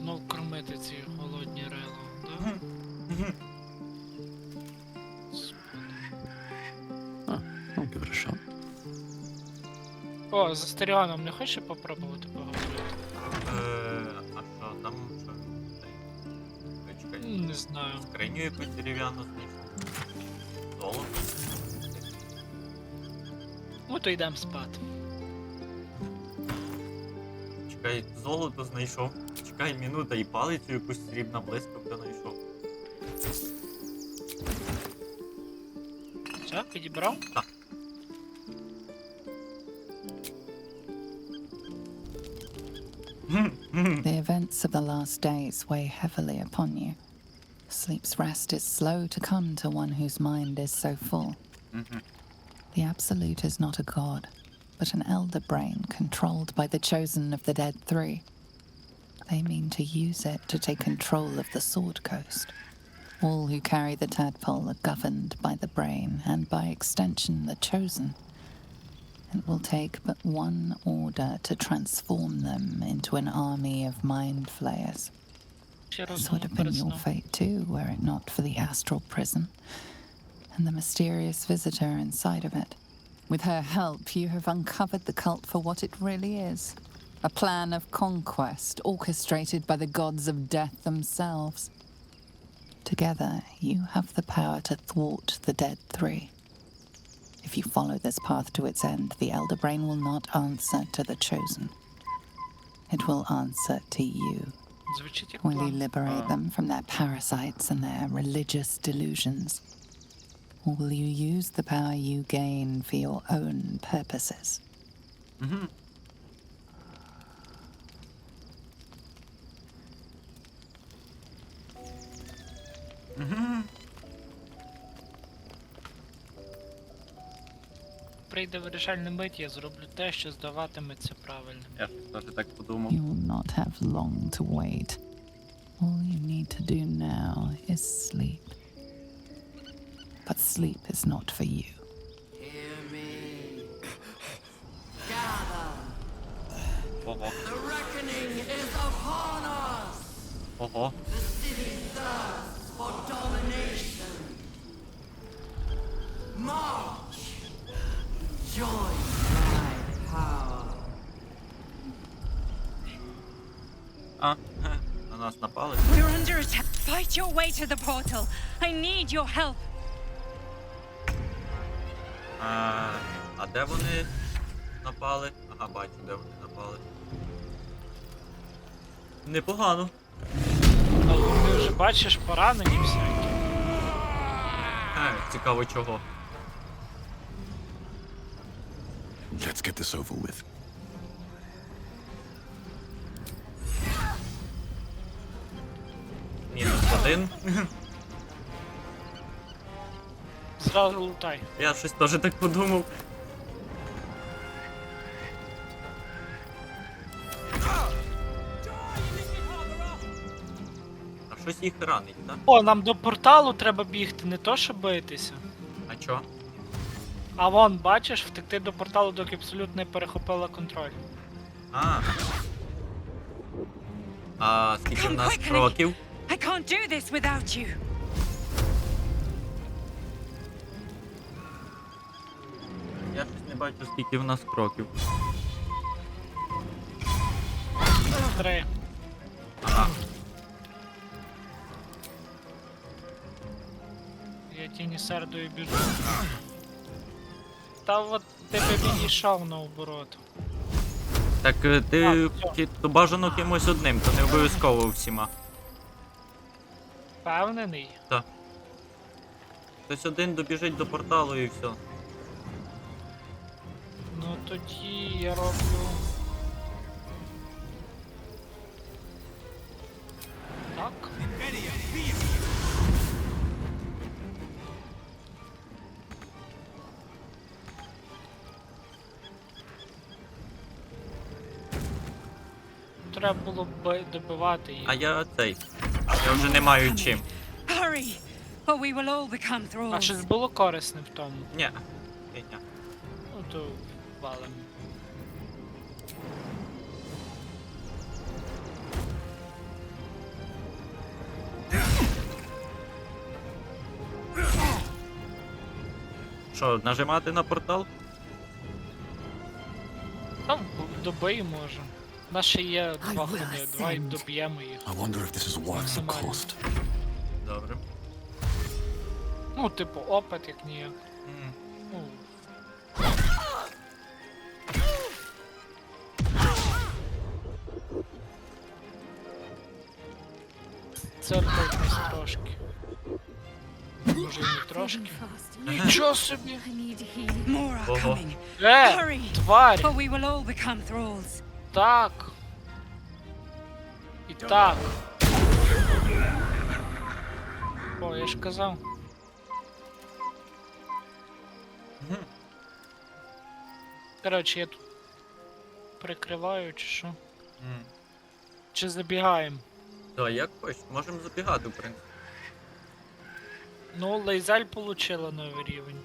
знов кормити ці голодні рело, да? I'll give it a shot. О, з Астеріоном не хочеш попробувати поговорити? А що там? Що? Чекай. Не знаю. Скриню якусь дерев'яну знайшов. Золото. Ну то йдемо спати. Чекай, золото знайшов. Чекай, минута і палицю якусь срібна блискавка знайшов. Все, підібрав? Так. The events of the last days weigh heavily upon you. Sleep's rest is slow to come to one whose mind is so full. The Absolute is not a god, but an elder brain controlled by the chosen of the Dead Three. They mean to use it to take control of the Sword Coast. All who carry the tadpole are governed by the brain, and by extension the chosen. It will take but one order to transform them into an army of mind flayers. This would have been your fate too, were it not for the astral prison and the mysterious visitor inside of it. With her help, you have uncovered the cult for what it really is. A plan of conquest orchestrated by the gods of death themselves. Together, you have the power to thwart the Dead Three. If you follow this path to its end, the Elder Brain will not answer to the Chosen. It will answer to you. Звучить як Will you план. liberate them from their parasites and their religious delusions? Or will you use the power you gain for your own purposes? Прийде вирішальна мить, я зроблю те, що здаватиметься правильним. Я теж так подумав. You will not have long to wait. All you need to do now is sleep. But sleep is not for you. Hear me. Gather. Ого. The reckoning is upon us. Ого. The city thirsts for domination. March. Join my power. А, на нас напали. We're under attack. Fight your way to the portal. I need your help. А де вони напали? Ага, бачу, де вони напали. Непогано. Ну, ти вже бачиш поранені всякі. Цікаво чого. Let's get this over with. Мінус один. Зразу лутай. Я щось теж так подумав. А щось їх ранить, так? О, нам до порталу треба бігти, не то що битися. А чо? А вон, бачиш, втекти до порталу, доки абсолютно не перехопила контроль. А скільки в нас Come quickly. кроків? I can't do this without you. Я щось не бачу, скільки в нас кроків. 3. Ага. Я тіні сердою біжу. Та от ти би відійшов наоборот. Так ти то бажано кимось одним, то не обов'язково всіма. Впевнений? Так. Хтось один добіжить до порталу і все. Ну тоді я роблю. Так. Треба було б добивати їх. А я цей. Я вже не маю чим. Hurry, or we will all become А thralls. щось було корисне в тому. Ні. Ну то валим. Що, нажимати на портал? Там добий може. У нас ще є 2 ходи, давай ascend. доб'ємо їх. I wonder if this is worth the Максимально. cost. Добре. Ну, типу, опит як ніяк. М. Ну. Це артовність трошки. Може і не трошки. Нічого собі! I need healing. More are Ого. coming. Hurry! Тварь! Or we will all become thralls. Так! І так! О, я ж казав. Коротше, я тут прикриваю чи що? М. Чи забігаємо? Да, як хочеш, можемо забігати, в принципі. Ну, Лейзель получила новий рівень.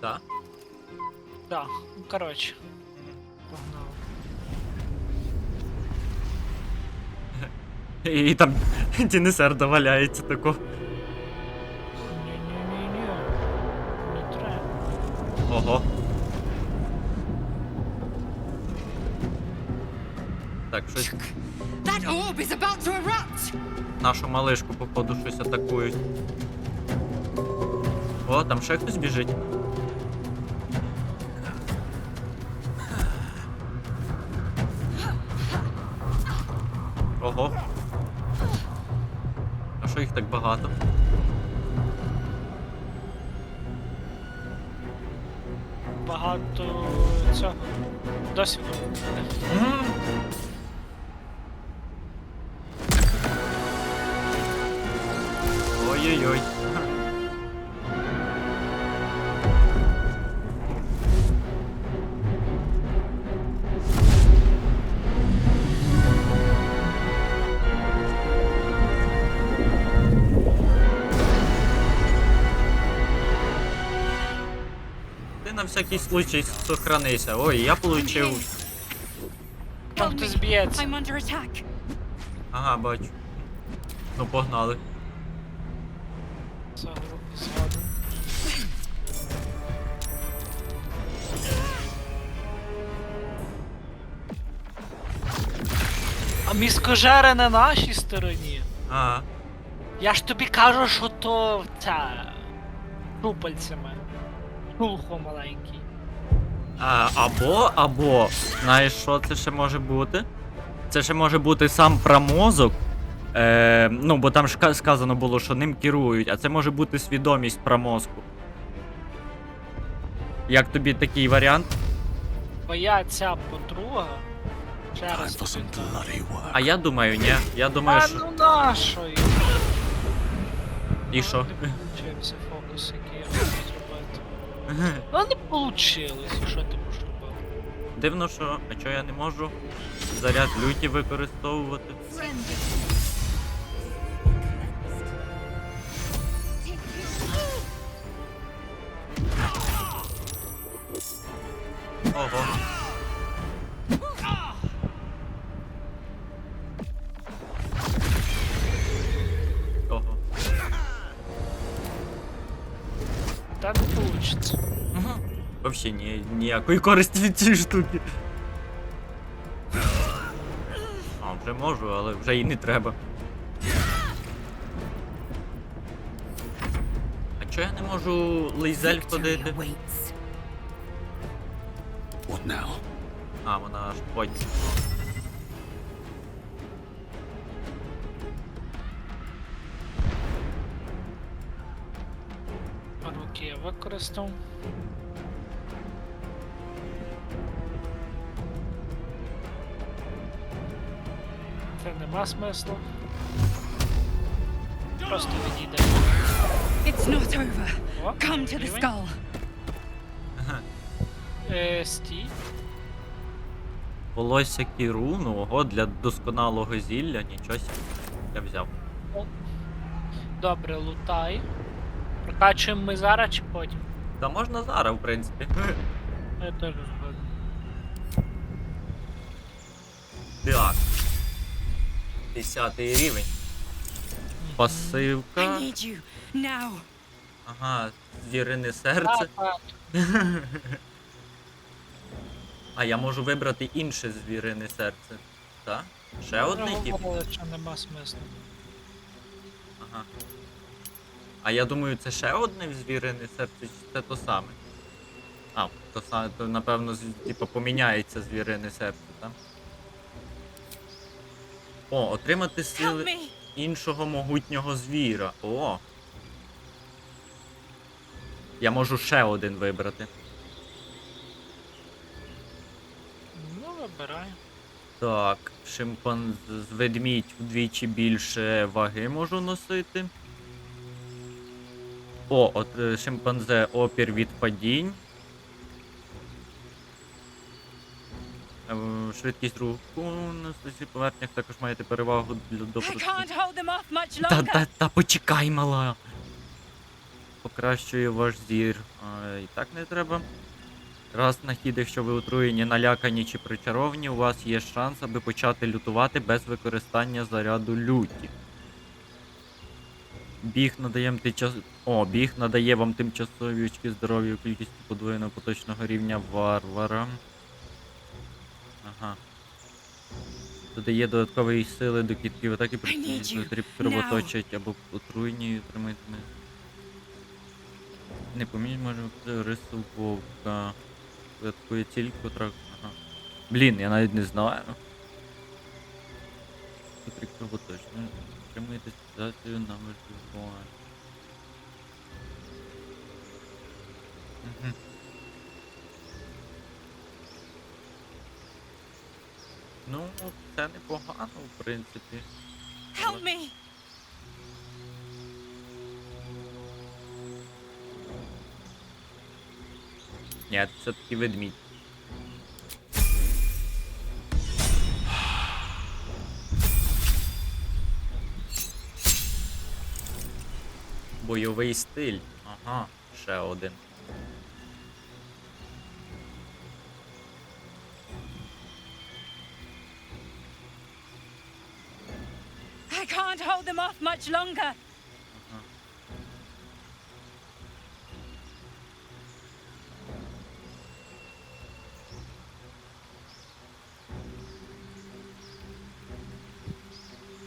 Так? Так, ну коротше, погнали. І там Тінесерда валяється тако. Ні-ні-ні-ні. Не треба. Ого. Так, щось That orb is about to erupt. нашу малишку, походу, щось атакують. О, там ще хтось біжить. Ого. А що їх так багато? Багато цього. Досвіду. Ой-ой-ой. Ти на всякий случай сохранися. Ой, я получив. Там Help хтось me. б'ється. I'm under attack. Ага, бачу. Ну, погнали. Згоден. А міскожери на нашій стороні. Ага. Я ж тобі кажу, що то ця шупальцями. Шулхо маленький. Або, знаєш, що це ще може бути? Це ще може бути сам промозок. Ну, бо там ж сказано було, що ним керують, а це може бути свідомість промозку. Як тобі такий варіант? Твоя ця подруга. Ще Time раз for some тобі кажу. bloody work. А я думаю, ні. Я думаю, А що. ну нашої. І що? Не получився фокус, який я хотів зробити. Ну не получилось, і що ти можеш робити? Дивно, що. А чого я не можу заряд люті використовувати? Ого. Ого. Та не получиться. Вообще ніякої користі від цієї штуки. А, вже можу, але вже і не треба. А чого я не можу лейзель ходити? What now? А, вона аж потім. Руки я використав. Це нема смислу. Просто відійде. It's not over. О, Come to the рівень. skull. Стій. Волосся кіруну, ого, для досконалого зілля, нічого собі. Я взяв. Добре, лутай. Прокачуємо ми зараз чи потім? Та можна зараз, в принципі. Я теж згоден. Так. 10 рівень. I Пасивка. need you now. Ага, звірине серце. Так. А я можу вибрати інше звірине серце. Так? Ще одне тип? Говорили, що нема смислу. Ага. А я думаю, це ще одне звірине серце, чи це то саме? А, то саме, то напевно, типу, поміняється звірине серце, так? О, отримати Help сили me! іншого могутнього звіра. О! Я можу ще один вибрати. Ну, вибирай. Так, ведмідь вдвічі більше ваги можу носити. О, от шимпанзе опір від падінь. Швидкість руху на стосі поверхнях також маєте перевагу до I can't hold them off much Та, longer. та почекай, мала. Покращує ваш зір. І так не треба. Раз на хід, якщо ви отруєні, налякані чи причаровані, у вас є шанс, аби почати лютувати без використання заряду люті. Біг надає вам тимчасові очки здоров'я у кількості подвоєного поточного рівня варвара. Ага. Додає додаткової сили до кітків атаки, котрі кровоточать або отруєні, отримаєте. Не поміть, може бути рису вовка. Додаткує ціль, котра... Ага. Блін, я навіть не знаю. Котрі кровоточні. Отримуєте спеціалізацію на виживання. Угу. Ну, це непогано, в принципі. Help me! Ні, це все-таки ведмідь. Бойовий стиль. Ага, ще один. I can't hold them off much longer.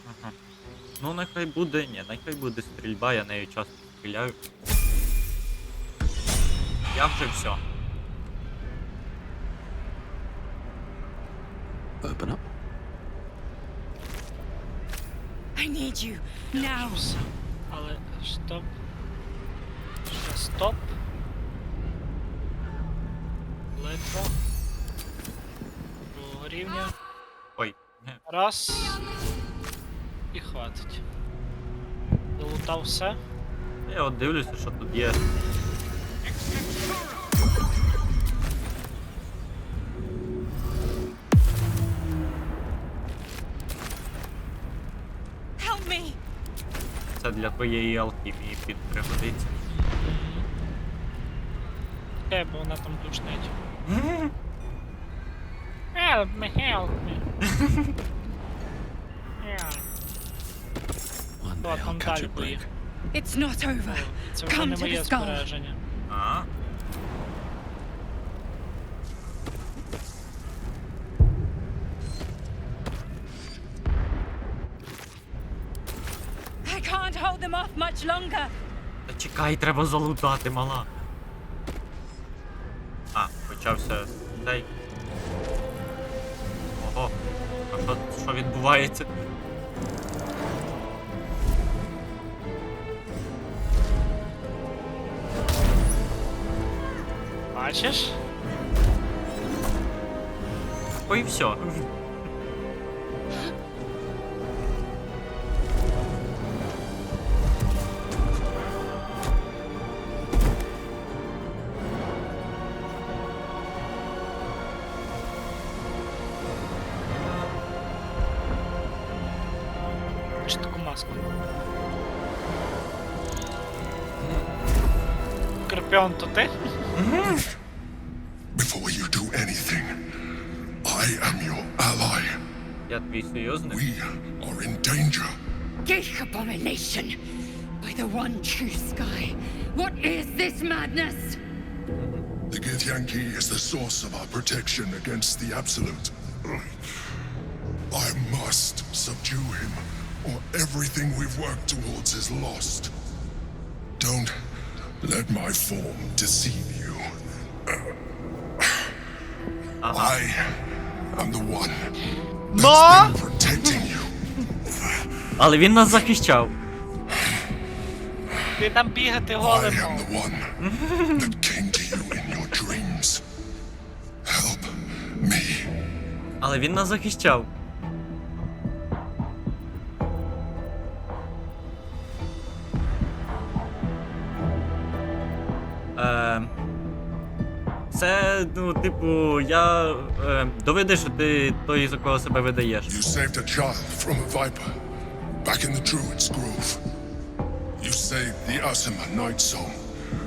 Ага. Ну, нехай буде, нехай буде стрільба, я нею часто стріляю. Я вже все. Open up. I need you now. Все. Але стоп. Ще стоп. Литва. Другого рівня. Ой. Раз. І хватить. Долутав все. Я от дивлюся, що тут є. Help me! Це для твоєї алхімії пригодиться. Бо вона там душнить. Help me, help me. One О, day I'll там catch далі a break. поїхав. It's not over. Це вже Come не to моє the skull. збереження. А? I can't hold them off much longer. Та чекай, треба залутати, мала. А, почався цей. Ого. А що відбувається? Бачиш? Ой, все. Чи таку маску? Скорпіон, то ти? Before you do anything, I am your ally. Я твій союзник. We are in danger. Geek abomination! By the one true sky, what is this madness? The Githyanki is the source of our protection against the Absolute. I must subdue him, or everything we've worked towards is lost. Don't let my form deceive you. I am the one that's been protecting you. Але він нас захищав. Ти там бігати I голим. am the one that came to you in your dreams. Help me. Але він нас захищав. Це, ну, типу, я... доведи, що ти той, за кого себе видаєш. You saved a child from a viper back in the Druid's Grove. You saved the Asima Night Song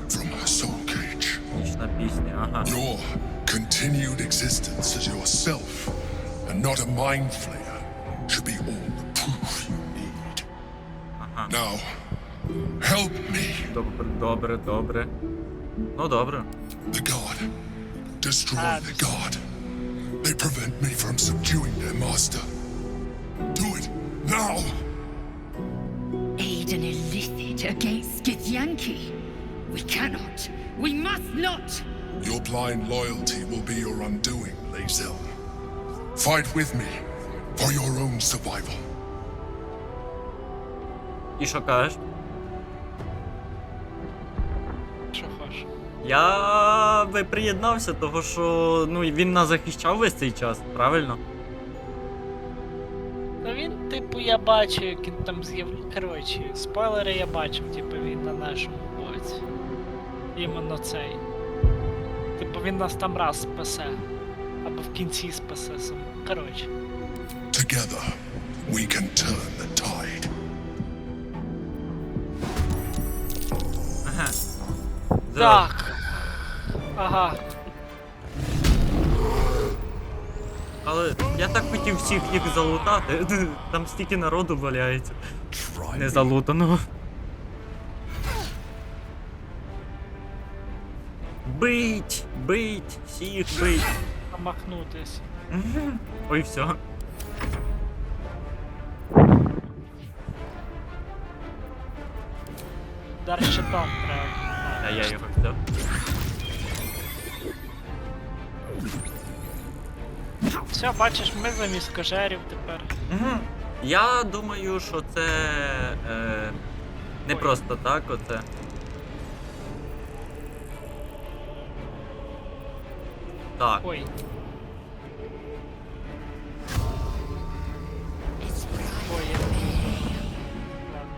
from her soul cage. Нічна пісня, ага. Your continued existence as yourself and not a mind flayer should be all the proof you need. Now, help me. Добре. Ну, добре. The god. Destroy the god. They prevent me from subduing their master. Do it now. Aid an illicit against Githyanki. We cannot. We must not. Your blind loyalty will be your undoing, Lae'zel. Fight with me for your own survival. І що кажеш? Що хочеш? Я би приєднався, того що, ну, він нас захищав весь цей час, правильно? Ну він, типу, я бачу, як він там з'являється. Коротше, спойлери я бачив, типу, він на нашому боці. Іменно цей. Типу, він нас там раз спасе. Або в кінці спасе сам. Коротше. Together, we can turn the tide. Ага. Так. Ага. Але я так хотів всіх їх залутати. Там стільки народу валяється. Не залутаного. Бить! Всіх бить! Помахнутись. Ой, все. Удар щитом треба. А я його взяв. Все, бачиш, ми замість кожерів тепер. Я думаю, що це не просто так, оце. Так. Ой. Ой, я... Ладно.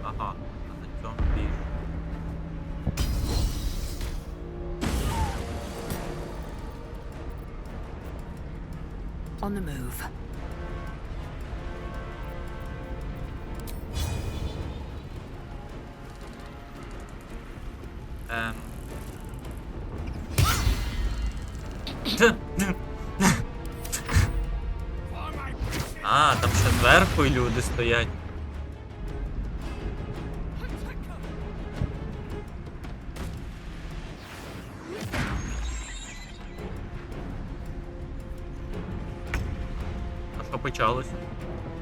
Ага, а на цьому більше. On the move. А, там ще зверху й люди стоять. А що почалось?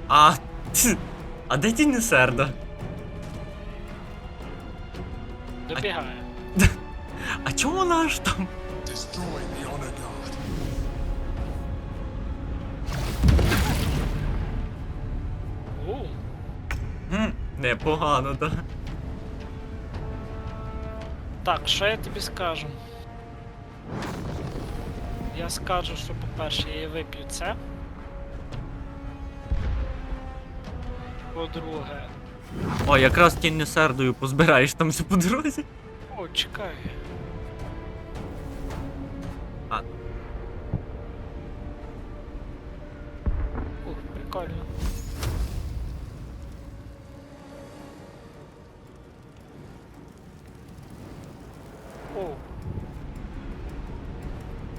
А де тінь серда? Добігає. А чому вона аж там? Destroy the honor guard. Непогано, так. Так, що я тобі скажу? Я скажу, що, по-перше, я вип'ю це. По-друге... О, якраз тінню сердою позбираєш там все по дорозі. О, чекай. А. Ух, прикольно. О.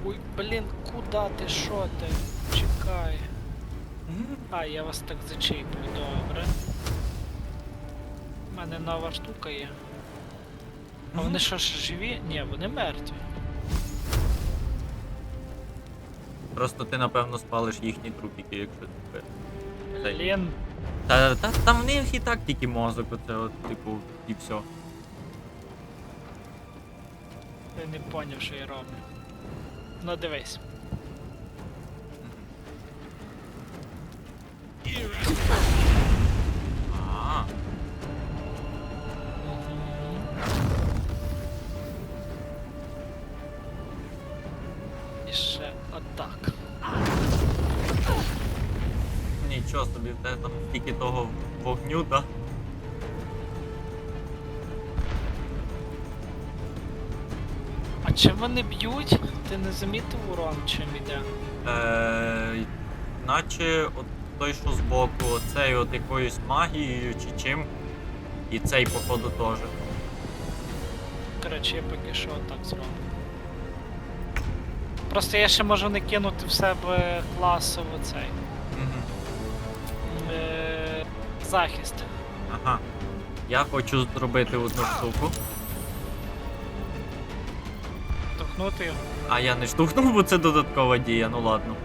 Ой, блін, куда ти, що ти? Чекай. А, я вас так зачіплю, добре. У мене нова штука є. А вони що ж живі? Ні, вони мертві. Просто ти, напевно, спалиш їхні трупіки, якщо ти... Блін. Та там в них і так тільки мозок, оце от, типу, і все. Я не поняв, що я роблю. Ну дивись. А. І ще отак. Нічого собі, в тебе там стільки того вогню, да? А чим вони б'ють? Ти не замітив урон, чим іде? Наче от той, що збоку, оцей от якоюсь магією чи чим. І цей, походу, теж. Коротше, я поки що отак зроблю. Просто я ще можу не кинути в себе класово цей. Угу. Захист. Ага. Я хочу зробити одну штуку. Торкнути його. А я не штовхнув, бо це додаткова дія, ну ладно.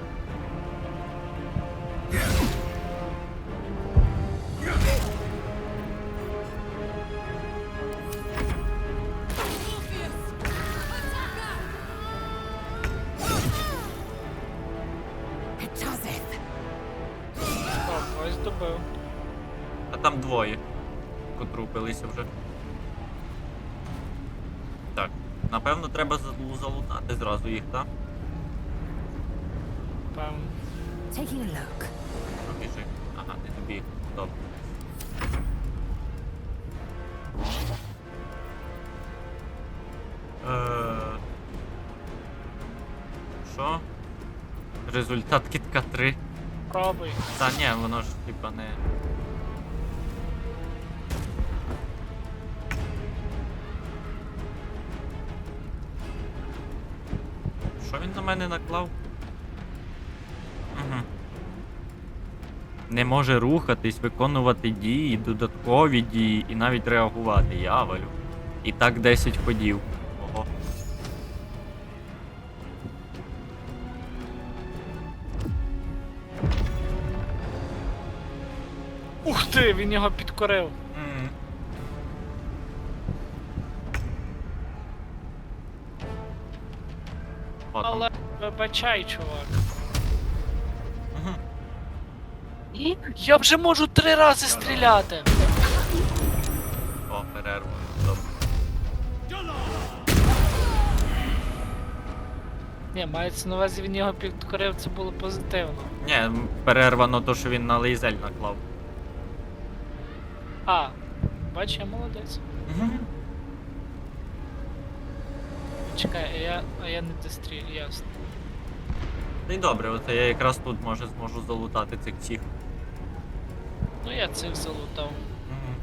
Так, ось добив. А там двоє потрупилися вже. Так, напевно треба залутати зразу їх, так? Певно. Taking a look. Біжи. Ага, не тобі. Добре. Що? Результат кітка 3. Пробуй. Та ні, воно ж типа не... Що він на мене наклав? Угу. Не може рухатись, виконувати дії, додаткові дії і навіть реагувати. Я валю. І так 10 ходів. Ого. Ух ти, він його підкорив. Мгм. О, там. Але вибачай, чувак. Мгм. Я вже можу 3 рази стріляти. О, перерва. Добре. Ні, мається на увазі, він його підкорив, це було позитивно. Ні, перерва на те, що він на лейзель наклав. А, бач, я молодець. Мгм. Чекай, а я не дострілю, ясно. Ну і добре, оце я якраз тут зможу залутати цих всіх. Ну я цих залутав. Мгм.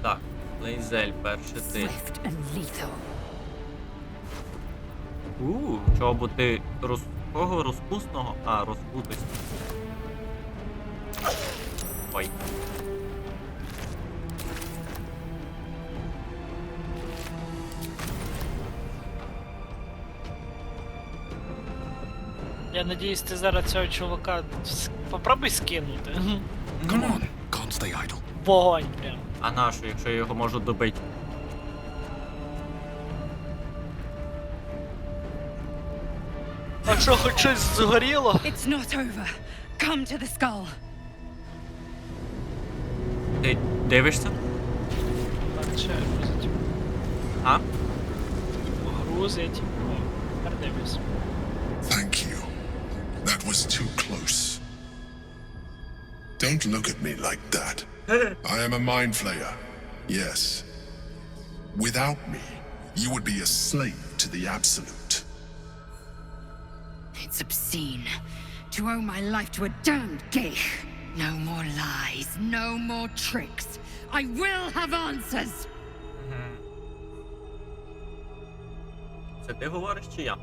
Так, лейзель перше ти. Swift and lethal. Чого бути кого розпусного? А, розпутості. Ой. Я надіюсь, ти зараз цього чувака попробуй скинути. Come on, can't stay idle. Вогонь прям. А нашу, якщо я його можу добити? А що, хоч щось згоріло? It's not over. Come to the skull. Ти дивишся? Так, ще грузить. А? Грузить. О, тепер дивись. Thank you. That was too close. Don't look at me like that. I am a mind flayer. Yes. Without me, you would be a slave to the Absolute. It's obscene to owe my life to a damned geich. No more lies, no more tricks. I will have answers. Це ти говориш чи я?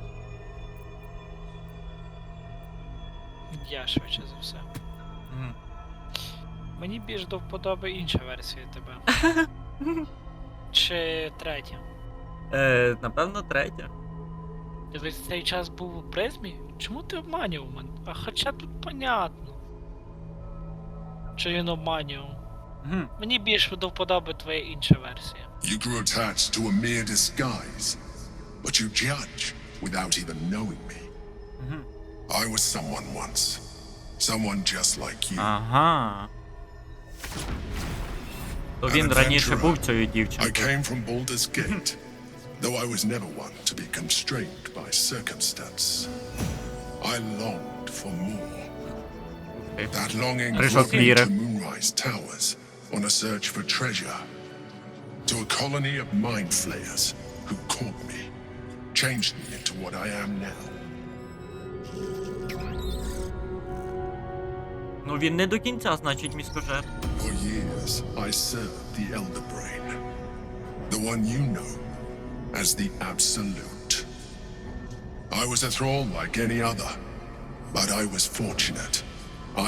Я швидше за все. Мені більш до вподоби інша версія тебе. Чи третя? Напевно, третя. Ти весь цей час був у призмі? Чому ти обманював мене? А хоча тут понятно. Чи він обманював? Мені більш до вподоби твоя інша версія. You grew attached to a mere disguise, but you judge without even knowing me. I was someone once. Someone just like you. Ага. То він раніше був цією I дівчиною. came from Baldur's Gate, though I was never one to be constrained by circumstance. I longed for more. That longing Прыжок brought me мира. to Moonrise Towers on a search for treasure. To a colony of mind flayers who caught me, changed me into what I am now. Ну він не до кінця, значить, міскожер. For years, I served the Elder Brain, the one you know as the Absolute. I was a thrall like any other, but I was fortunate.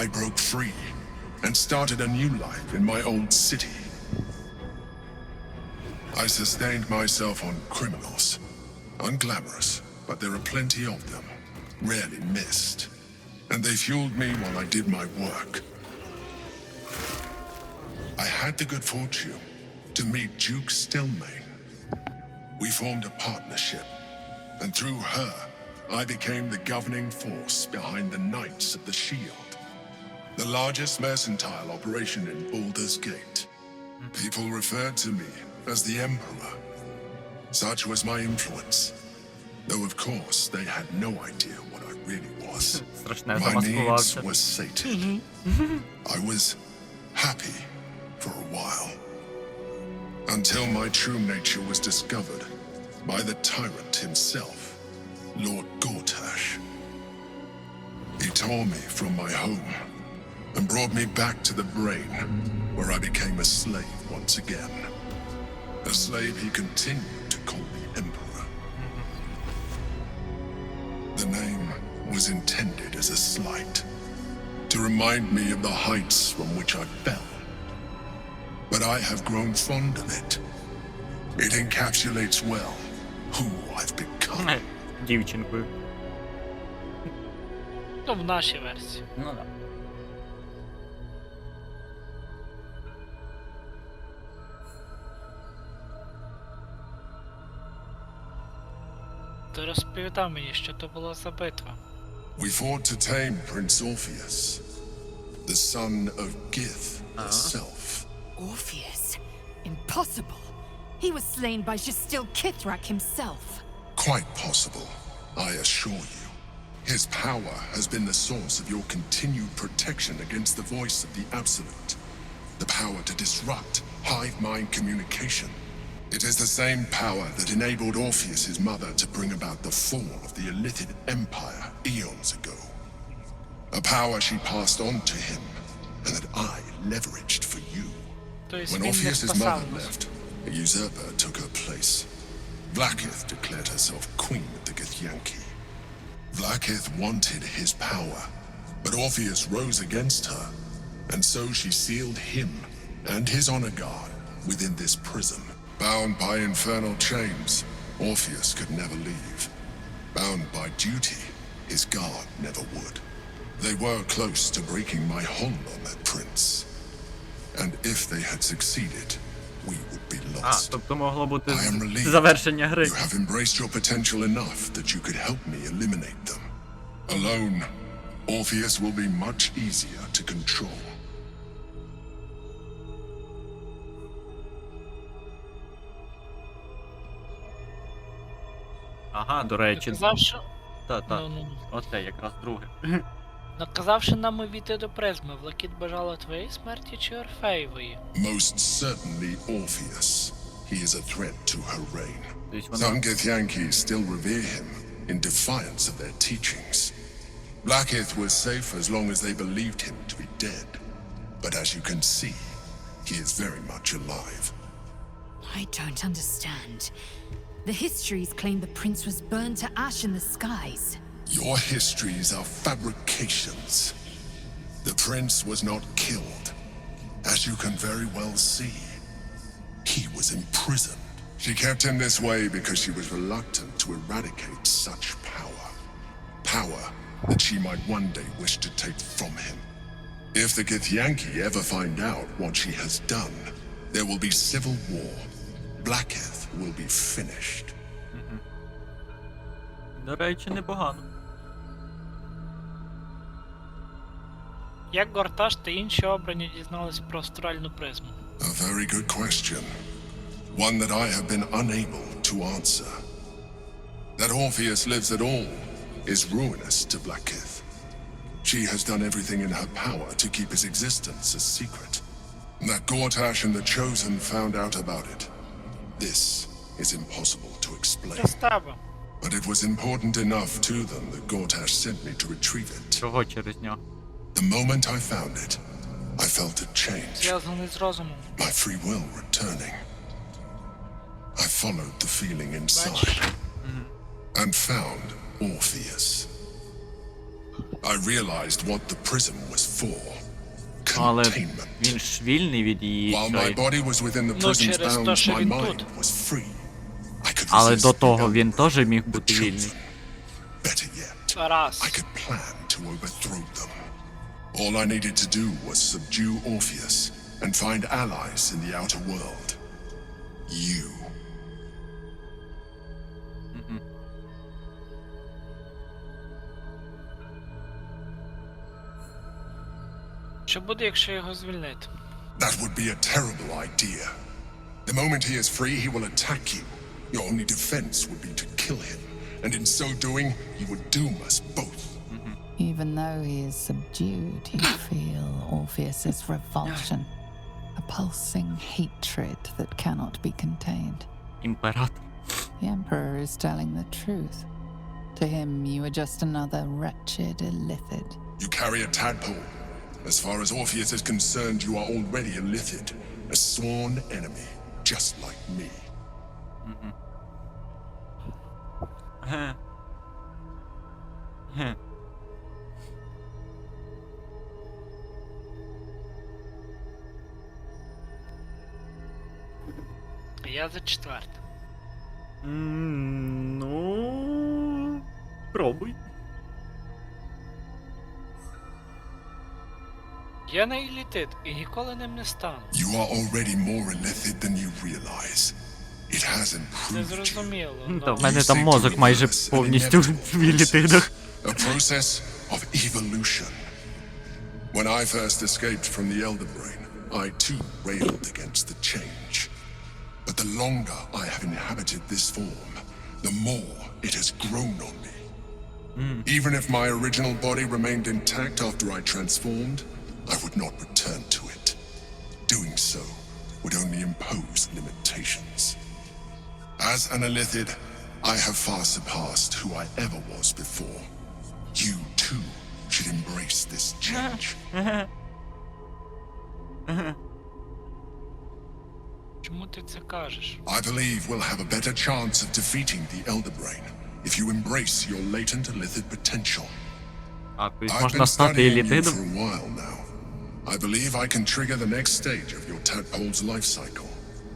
I broke free and started a new life in my old city. I sustained myself on criminals, unglamorous, but there are plenty of them, rarely missed, and they fueled me while I did my work. I had the good fortune to meet Duke Stelmane. We formed a partnership, and through her, I became the governing force behind the Knights of the Shield, the largest mercantile operation in Baldur's Gate. People referred to me as the Emperor. Such was my influence, though of course they had no idea what I really was. Страшне My needs замаскувався. were sated. I was happy for a while, until my true nature was discovered by the tyrant himself, Lord Gortash. He tore me from my home and brought me back to the Brain, where I became a slave once again. A slave he continued to call the Emperor. The name was intended as a slight, to remind me of the heights from which I fell. But I have grown fond of it. It encapsulates well who I've become. Дівчинкою. Ну, в нашій версії. Ну да. Ти розповідав мені, що то була за битва. We fought to tame Prince Orpheus, the son of Gith herself. Orpheus? Impossible. He was slain by Justil Kithrak himself. Quite possible, I assure you. His power has been the source of your continued protection against the voice of the Absolute. The power to disrupt hive mind communication. It is the same power that enabled Orpheus's mother to bring about the fall of the Illithid Empire eons ago. A power she passed on to him, and that I leveraged for you. When Orpheus's mother left, a usurper took her place. Blackith declared herself queen of the Githyanki. Blackith wanted his power, but Orpheus rose against her, and so she sealed him and his honor guard within this prison. Bound by infernal chains, Orpheus could never leave. Bound by duty, his guard never would. They were close to breaking my hold on that prince. And if they had succeeded, we would be lost. Тобто могло бути I am relieved завершення гри. you have embraced your potential enough that you could help me eliminate them. Alone, Orpheus will be much easier to control. Ага, до речі. Казав, що... Та. Ну. Оце якраз друге. Наказавши нам увійти до призми, Влакіт бажала твоєї смерті чи Орфеєвої? Most certainly Orpheus. He is a threat to her reign. Тобто Some вона... Githyanki still revere him in defiance of their teachings. Blackith was safe as long as they believed him to be dead. But as you can see, he is very much alive. I don't understand. The histories claim the prince was burned to ash in the skies. Your histories are fabrications. The prince was not killed. As you can very well see, he was imprisoned. She kept him this way because she was reluctant to eradicate such power. Power that she might one day wish to take from him. If the Githyanki ever find out what she has done, there will be civil war. Blackheath will be finished. До речі, непогано. Як Горташ та інші обрані дізналися про астральну призму? A very good question. One that I have been unable to answer. That Orpheus lives at all is ruinous to Blackheath. She has done everything in her power to keep his existence a secret. That Gortash and the Chosen found out about it. This is impossible to explain. Через тебе. But it was important enough to them that Gortash sent me to retrieve it. Чого через нього? The moment I found it, I felt a change. Зв'язаний з розумом. My free will returning. I followed the feeling inside Бачиш? and found Orpheus. I realized what the prism was for. Але Containment. він ж вільний від її While my цієї. body was within the Ну, prism's через те, bounds, що my він mind тут. was free. I could Але resist до the того elder, він теж міг the бути вільний. chosen. Better yet, Раз. I could plan to overthrow them. All I needed to do was subdue Orpheus and find allies in the outer world. You. Що буде, якщо його звільнити? That would be a terrible idea. The moment he is free, he will attack you. Your only defense would be to kill him, and in so doing, he would doom us both. Even though he is subdued, you feel Orpheus's revulsion, a pulsing hatred that cannot be contained. Імператор. The Emperor is telling the truth. To him, you are just another wretched illithid. You carry a tadpole. As far as Orpheus is concerned, you are already a Lithid, a sworn enemy, just like me. Ге. Ге. Я за четверте. Ну, пробуй. Я не елітит і ніколи ним не стану. You are already more illithid than you realize. It has Це improved you. зрозуміло. Та в но мене там мозок майже повністю в літидах. A process of evolution. When I first escaped from the Elder Brain, I too railed against the change. But the longer I have inhabited this form, the more it has grown on me. Even if my original body remained intact after I transformed, I would not return to it. Doing so would only impose limitations. As an illithid, I have far surpassed who I ever was before. You too should embrace this change. чому ти це кажеш? I believe we'll have a better chance of defeating the Elder Brain if you embrace your latent illithid potential. А, тобто I've можна been стати studying you елітидом? for a while now. I believe I can trigger the next stage of your tadpole's life cycle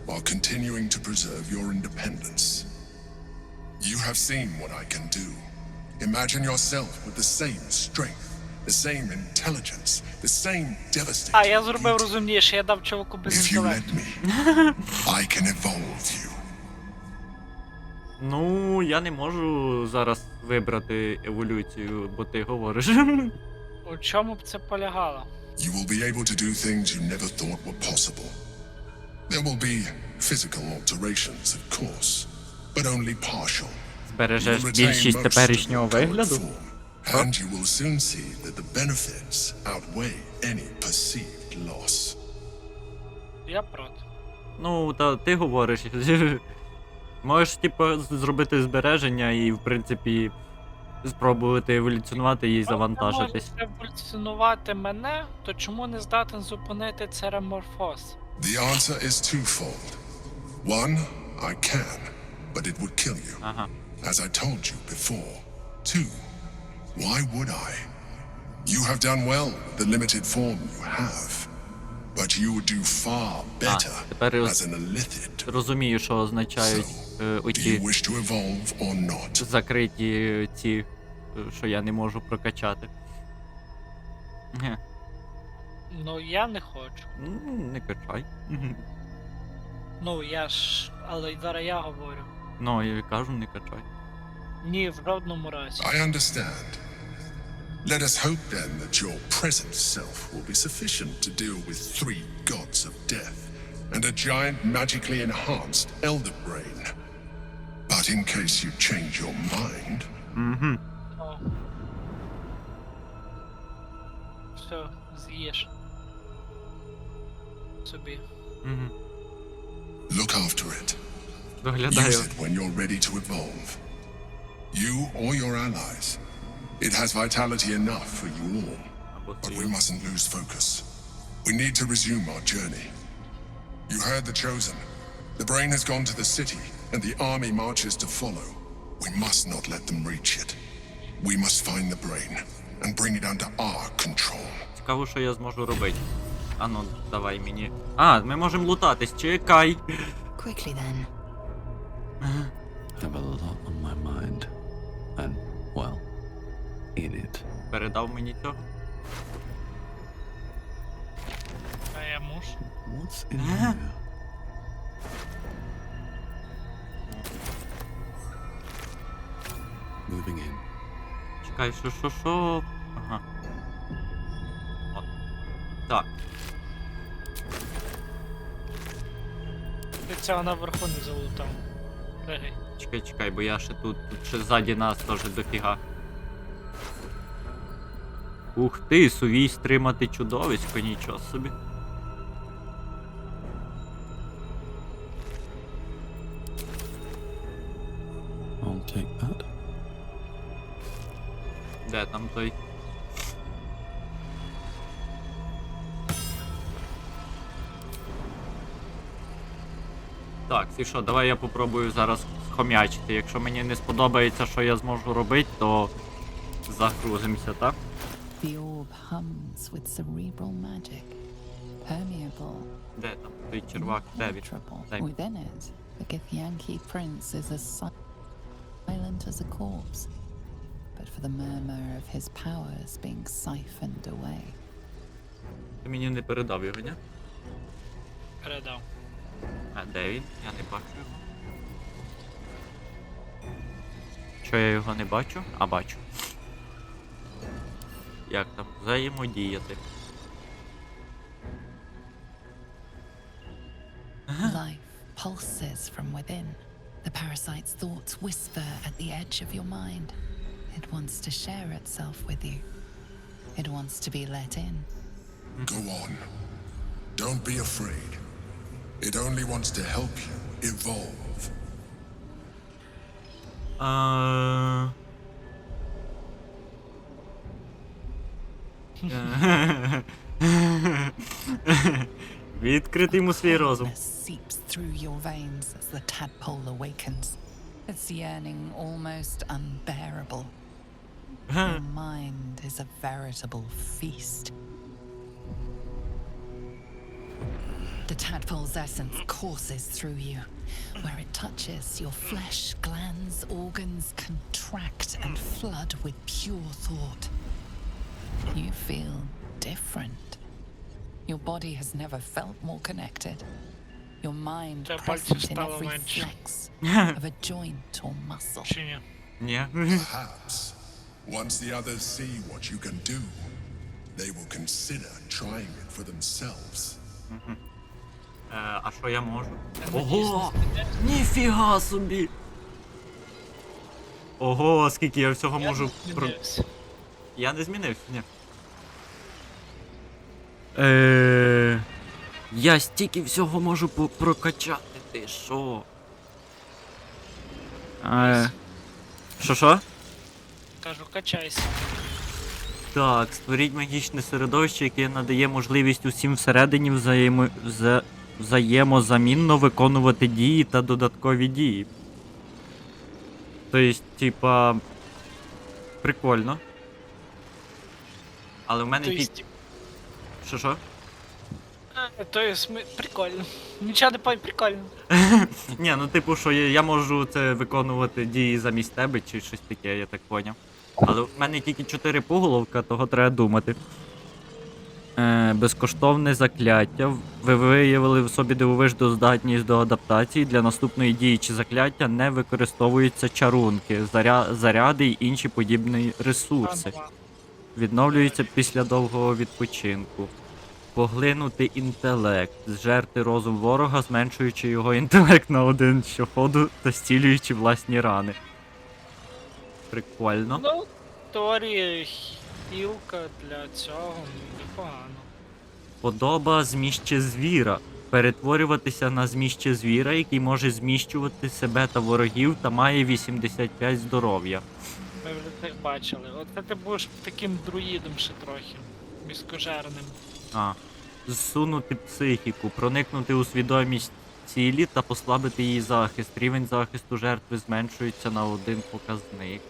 while continuing to preserve your independence. You have seen what I can do. Imagine yourself with the same strength, the same intelligence, the same devastating А, я зробив beauty. розумніше, я дав чуваку без If you let інтелекту. me, I can evolve you. Ну, я не можу зараз вибрати еволюцію, бо ти говориш. У чому б це полягало? You will be able to do things you never thought were possible. There will be physical alterations, of course, but only partial. Збережеш You will retain більшість most of теперішнього your current вигляду? form, and you will soon see that the benefits outweigh any perceived loss. Я проти. Ну, та ти говориш. Можеш, типу, зробити збереження і, в принципі, спробувати еволюціонувати і Ви завантажитись. можете еволюціонувати мене, то чому не здатен зупинити цереморфоз? The answer is twofold. One, I can, but it would kill you, Ага. as I told you before. Two, why would I? You have done well with the limited form you have, but you would do far better тепер as an illithid. Розумію, що означають Do you оті wish to evolve or not? закриті ці, що я не можу прокачати. Ге. Ну я не хочу. Не качай. Ну я ж. Але зараз я говорю. Ну, я кажу, не качай. Ні, в жодному разі. I understand. Let us hope then that your present self will be sufficient to deal with 3 gods of death and a giant magically enhanced elder brain. But in case you change your mind, Ну. Все, з'їж. Собі. look after it. Доглядаю. Use it when you're ready to evolve. You or your allies. It has vitality enough for you all. But we mustn't lose focus. We need to resume our journey. You heard the Chosen. The brain has gone to the city, and the army marches to follow. We must not let them reach it. We must find the brain, and bring it under our control. Цікаво, що я зможу робити. А ну, давай мені. А, ми можемо лутатись, чекай. Quickly then. Have a lot on my mind. And, well, in it. Передав мені цього. А я мушу. What's in here? Moving in. Чекай, що? Ага. От. Так. Ти цього наверху не залутав. Пригай. Чекай, бо я ще тут ще ззаді нас теж дофіга. Ух ти, сувій стримати чудовисько, нічого собі. I'll take that. Де там той? Так, і що, давай я попробую зараз схомячити. Якщо мені не сподобається, що я зможу робити, то загрузимося, так? The orb hums with cerebral magic, permeable, Де там той червак? Де він? impenetrable. Дай. Within it, the Githyanki prince is as silent as a corpse, but for the murmur of his powers being siphoned away. Ти мені не передав його, ні? Передав. А де він? Я не бачу його. Що я його не бачу? А бачу. Як там взаємодіяти? Life pulses from within. The parasite's thoughts whisper at the edge of your mind. It wants to share itself with you. It wants to be let in. Go on. Don't be afraid. It only wants to help you evolve. Відкрити йому свій розум. Darkness seeps through your veins as the tadpole awakens. Its yearning almost unbearable. Your mind is a veritable feast. The tadpole's essence courses through you. Where it touches, your flesh, glands, organs contract and flood with pure thought. You feel different. Your body has never felt more connected. Your mind Це present пальців in стало every менше. flex of a joint or muscle. Чи ні? Ні. Perhaps, once the others see what you can do, they will consider trying it for themselves. А що я можу? Ого! Ніфіга собі! Ого, скільки я всього можу... Змінився. Я не змінився, ні. Я стільки всього можу прокачати, ти що? Що? Кажу, качайся. Так, створіть магічне середовище, яке надає можливість усім всередині взаємозамінно виконувати дії та додаткові дії. Тобто, типа, прикольно. Але в мене То тільки... есть, Що? то есть, прикольно. Нічого не пой, прикольно. Ні, ну типу, що я можу це виконувати дії замість тебе, чи щось таке, я так поняв. Але в мене тільки 4 поголовка, того треба думати. Безкоштовне закляття. Ви виявили в собі дивовижну здатність до адаптації. Для наступної дії чи закляття не використовуються чарунки, заряди й інші подібні ресурси. Відновлюється після довгого відпочинку. Поглинути інтелект. Зжерти розум ворога, зменшуючи його інтелект на 1 щоходу та зцілюючи власні рани. Прикольно. Ну, в теорії хілка для цього непогано. Подоба зміще звіра. Перетворюватися на зміще звіра, який може зміщувати себе та ворогів та має 85 здоров'я. Ми вже це бачили. Оце ти будеш таким друїдом ще трохи. Міскожерним. Зсунути психіку, проникнути у свідомість цілі та послабити її захист. Рівень захисту жертви зменшується на 1 показник.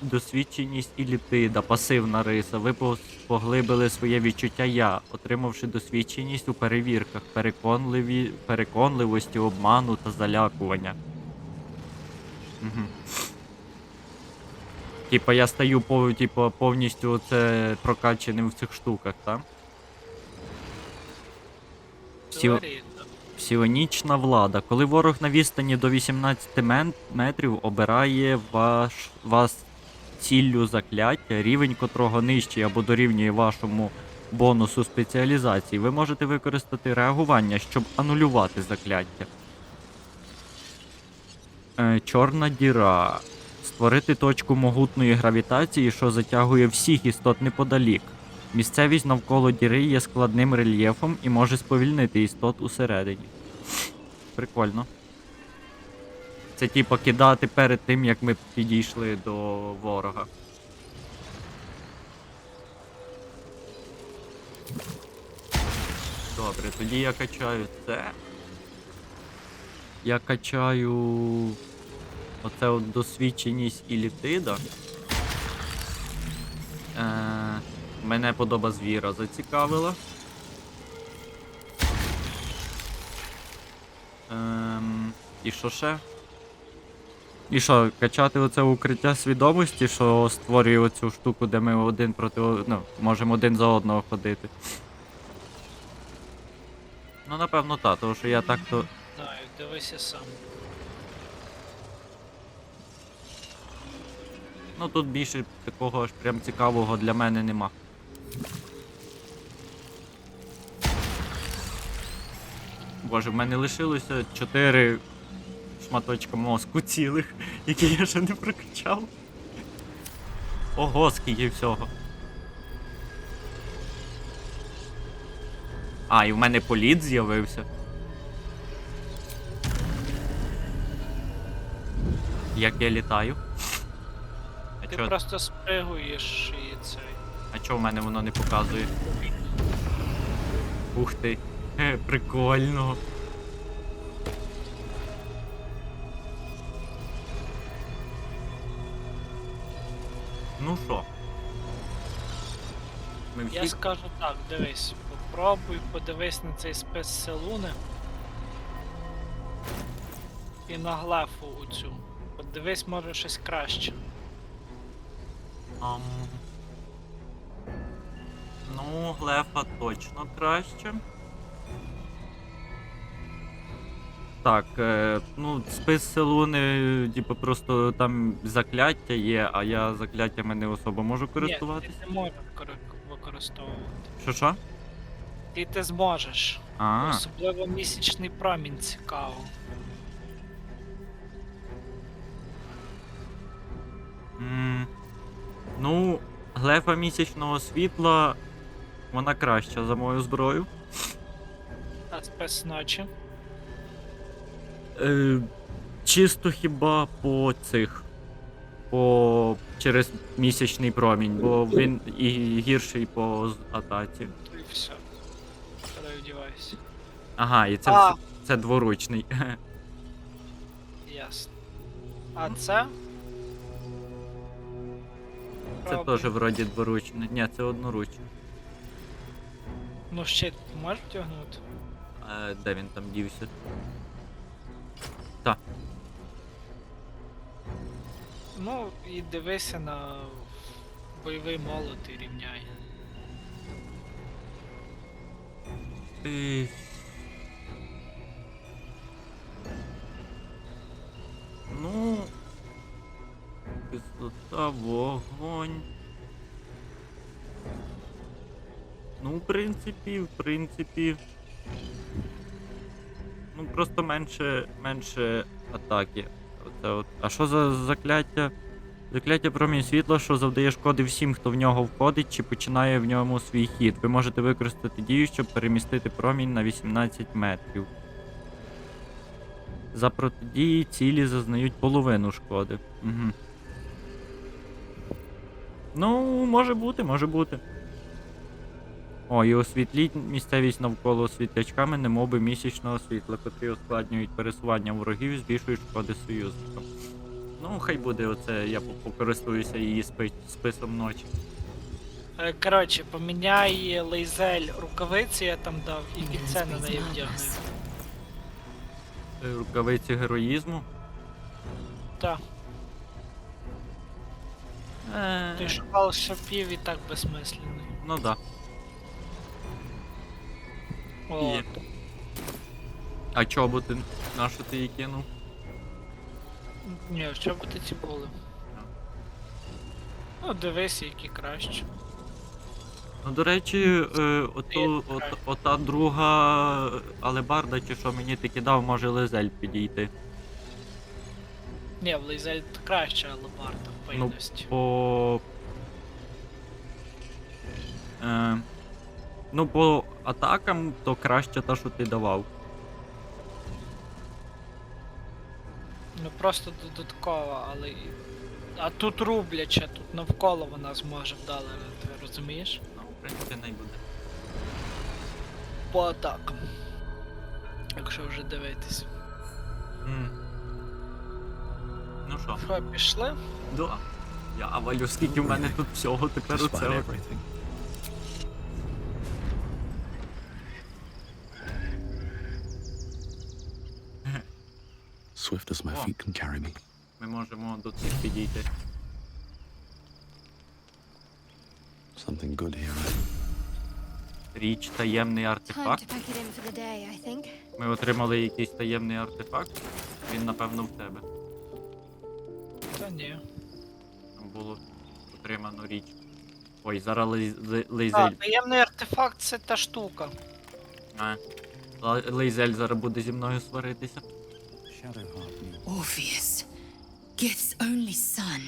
Досвідченість і літида, пасивна риса. Ви поглибили своє відчуття я, отримавши досвідченість у перевірках, переконливості, обману та залякування. Угу. Типа я стаю повністю прокачаним в цих штуках, так? Псіонічна влада. Коли ворог на відстані до 18 метрів обирає вас ціллю закляття, рівень котрого нижчий або дорівнює вашому бонусу спеціалізації, ви можете використати реагування, щоб анулювати закляття. Чорна діра. Створити точку могутної гравітації, що затягує всіх істот неподалік. Місцевість навколо діри є складним рельєфом і може сповільнити істот усередині. Прикольно. Це типа кидати перед тим, як ми підійшли до ворога. Добре, тоді я качаю це. Я качаю... Оце от досвідченість і літида. Мене подоба звіра зацікавила. І що ще? І що, качати оце укриття свідомості, що створює оцю штуку, де ми можемо один за одного ходити. Ну, напевно, так, тому що я так-то... Знаю, дивися сам. Ну, тут більше такого аж прям цікавого для мене нема. Боже, в мене лишилося 4 шматочка мозку цілих, які я ще не прокачав. Ого, скільки всього. І в мене політ з'явився. Як я літаю? Ти просто спригуєш і цей. А чого в мене воно не показує? Ух ти. Прикольно. Ну що? Я скажу так, дивись, попробуй, подивись на цей спис Селуни. І на глефу оцю. Подивись, може щось краще. Ну, глефа точно краще. Так, ну, спис Селуни, типу, просто там закляття є, а я закляттями не особо можу користуватися. Ні, ти не можеш використовувати. Що? Ти зможеш. Особливо місячний промінь цікаво. Ну, глефа місячного світла, вона краща за мою зброю. А спис ночі? Чисто хіба по через місячний промінь, бо він і гірший по атаці. То і все. Переодівайся. Ага, і це, А. це дворучний. Ясно. А це? Це Пробуй. теж вроді дворучний. Ні, це одноручний. Ну щит можеш втягнути? Де він там дівся? Та. Ну і дивися на бойовий молот і рівняй. Ти... Ну... Кислота, вогонь... Ну, в принципі... Ну, просто менше атаки. Оце от. А що за закляття? Закляття промінь світла, що завдає шкоди всім, хто в нього входить, чи починає в ньому свій хід. Ви можете використати дію, щоб перемістити промінь на 18 метрів. За протидії цілі зазнають половину шкоди. Угу. Ну, може бути. О, і освітліть місцевість навколо світлячками, немоби місячного світла, котрі ускладнюють пересування ворогів і збільшують шкоди союзникам. Ну, хай буде оце, я покористуюся її списом ночі. Коротше, поміняй лейзель рукавиці, я там дав, і кільце на неї вдягни. Рукавиці героїзму. Так. Ти шукав шапів і так безсмислений. Ну да. От. А чоботи? На що ти її кинув? Ні, що б ці були? Ну, дивись, які краще. Ну, до речі, ота друга алебарда, чи що мені ти кидав, може лизель підійти. Ні, в лейзель краще, але варто в пойності. Ну, по атакам, то краще та, що ти давав. Ну просто додаткова, але. А тут рубляча, тут навколо вона зможе вдалити, розумієш? Ну, в принципі, не буде. По атакам. Якщо вже дивитись. Ну що? Що, пішли? Да. Я валю, скільки в мене тут всього тепер Despite оце. everything. Swift as my feet can carry me. Ми можемо до цих підійти. Something good here. Річ, таємний Time артефакт. to pack it in for the day, I think. Ми отримали якийсь таємний артефакт. Він, напевно, в тебе. Та ні. Там було отримано річ. Ой, зараз лейзель. А, таємний артефакт це та штука. Лейзель зараз буде зі мною сваритися. Orpheus, Gith's only son.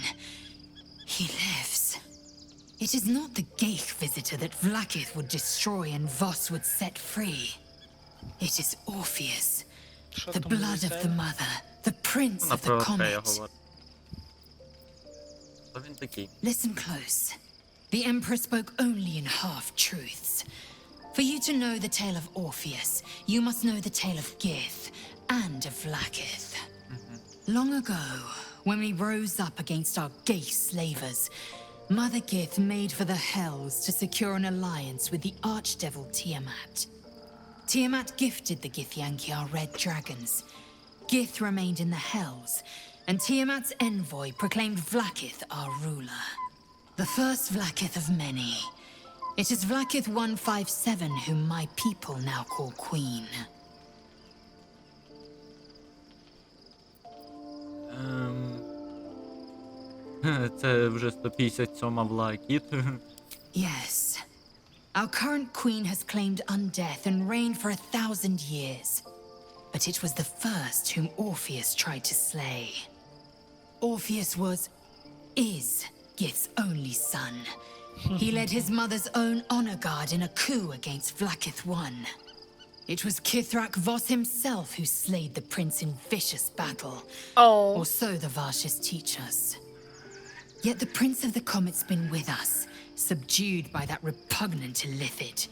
He lives. It is not the Geich visitor that Vlaakith would destroy and Voss would set free. It is Orpheus, Що the там blood of the лейзель? mother, the prince Вона of the про це я comet. говорю. Хто він такий? Listen close. The Emperor spoke only in half-truths. For you to know the tale of Orpheus, you must know the tale of Gith and of Vlaakith. Long ago, when we rose up against our gay slavers, Mother Gith made for the Hells to secure an alliance with the archdevil Tiamat. Tiamat gifted the Githyanki our red dragons. Gith remained in the Hells, and Tiamat's envoy proclaimed Vlaakith our ruler. The first Vlaakith of many. It is Vlaakith 157 whom my people now call Queen. Це вже 157 Влакіт. Yes. Our current queen has claimed undeath and reigned for 1,000 years. But it was the first whom Orpheus tried to slay. Orpheus is Gith's only son. He led his mother's own honor guard in a coup against Vlaakith I. It was Kithrak Voss himself who slayed the prince in vicious battle. Oh. Or so the Varshes teach us. Yet the Prince of the Comet's been with us, subdued by that repugnant illithid.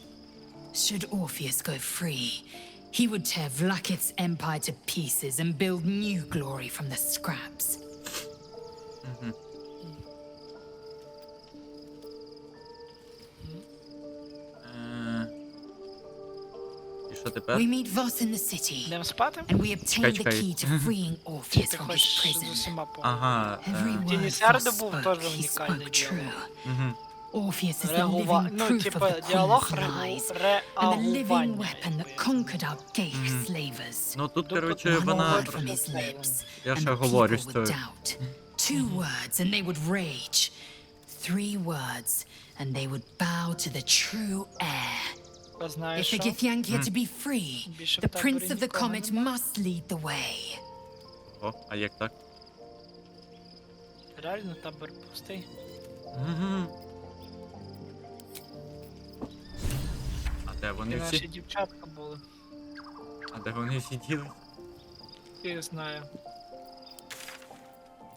Should Orpheus go free, he would tear Vlakith's empire to pieces and build new glory from the scraps. І що тепер? We meet Voss in the city, Йдемо спати? and we obtain the Чекай. key to freeing Orpheus Ти from his хочеш з prison. усіма по... Ага. Every word Дінісярда Voss був spoke, теж he унікальний spoke true. діалог. Orpheus is the Реагува... living Ну, proof of типа, the діалог Queen's lies, and the living реагування. weapon that conquered our gay slavers. Ну тут, One коротше, One вона... word from his lips, Я and ще the говорю people з would цією. doubt. Two words, and they would rage. Three words, and they would bow to the true heir. Я знаю, If the що. Githyanki are to be free, Більше в the таборі Prince of the нікого Comet нема. must lead the way. О, а як так? Реально табор пустий. А де І вони наші всі? дівчатка були. А де вони всі діли? Я знаю.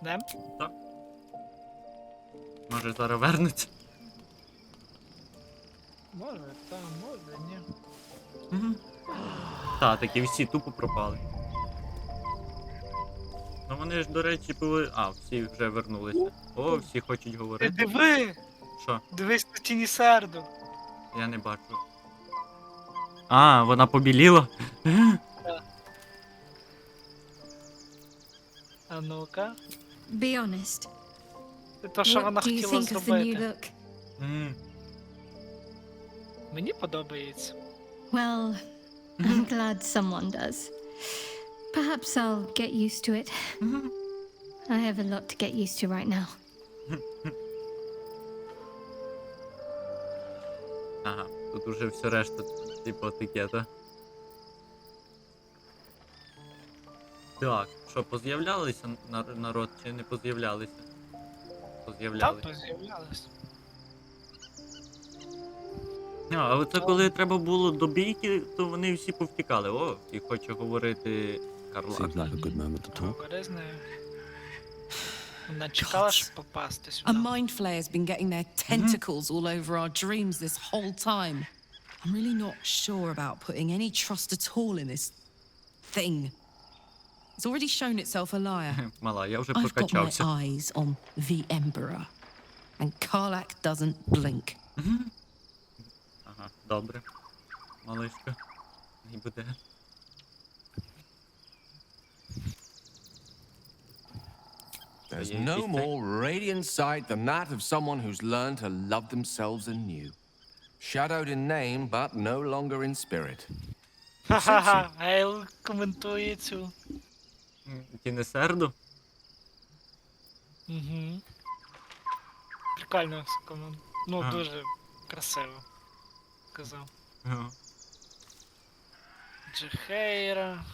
Де? Може зараз вернуться? Може, там, може, ні. Та, такі всі тупо пропали. Ну вони ж, до речі, були... А, всі вже вернулися. О, всі хочуть Ти говорити. диви! Що? Дивись на Тінісарду. Я не бачу. А, вона побіліла? А ну-ка. Be honest. Це то, що вона What do you хотіла think of the new зробити. look? Мені подобається. Well, I'm glad someone does. Perhaps I'll get used to it. I have a lot to get used to right now. Ага, тут уже все решта, типу, етикета. Так, що, поз'являлися народ чи не поз'являлися? Там Поз'являлися. поз'являлись. А оце коли треба було до бійки, то вони всі повтікали. О, і хоче говорити Карлак. Seems like a good moment to talk. Добре, знаю. Вона чекала, щоб попасти A сюди. mind flayer's been getting their tentacles all over our dreams this whole time. I'm really not sure about putting any trust at all in this thing. It's already shown itself a liar. Мала, я вже I've got my прокачався. eyes on the Emperor. And Karlak doesn't blink. Ага, добре. Малишка. Не буде. There's Yeah, no it's more radiant sight than that of someone who's learned to love themselves anew. Shadowed in name, but no longer in spirit. Ха-ха-ха, Гейл коментує цю. Тінесерду? Угу. Прикольно скоментував. Ну, Ага. дуже красиво. Сказав. Ага. Джехейра.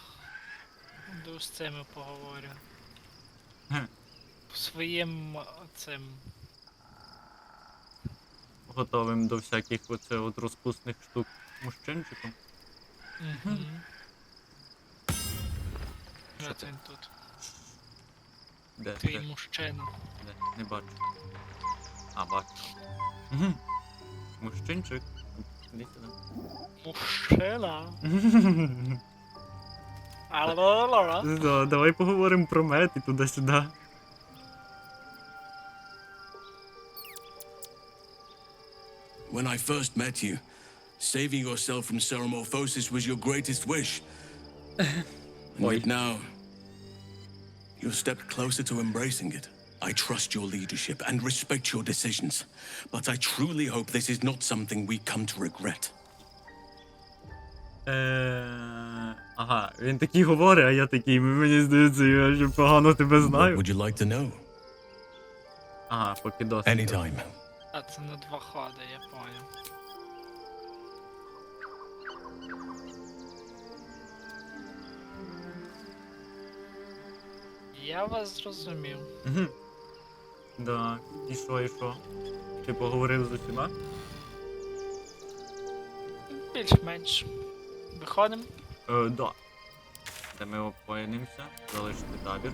Йду з цими поговорю. Хе. Своїм цим. Готовим до всяких оце от розпусних штук мужчинчиком. Угу. Що це він тут? Де? Твій Де? мужчина. Де? Не бачу. А, бачу. Угу. Мужчинчик. Іди сюди. Мужчина. Алло. Да, давай поговоримо про мед і туди-сюди. When I first met you, saving yourself from ceramorphosis was your greatest wish. And yet now, you've stepped closer to embracing it. I trust your leadership and respect your decisions, but I truly hope this is not something we come to regret. Ага, він такий говорить, а я такий, мені здається, я ще погано тебе What знаю. would you like to know? Ага, поки досить. Anytime. А це на два ходи, я понял. Я вас зрозумів. Угу. Да, і що, і що? Ти поговорив з усіма? Більш-менш. Виходимо. Да. Де ми опоїнимося, залишити табір.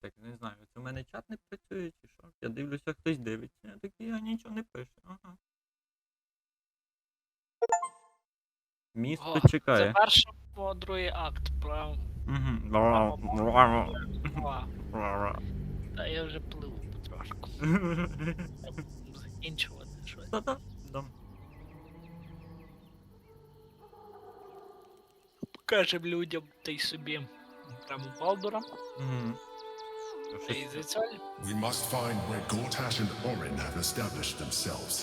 Так, не знаю, це у мене чат не працює чи що? Я дивлюся, хтось дивиться, я такий, а нічого не пише. Ага. Місто чекає. Це перший по другий акт, правильно? Та я вже пливу потрошку. Закінчувати щось. Та-та. Покажем людям та й собі прямо Балдура. Та й за це. We must find where Gortash and Orin have established themselves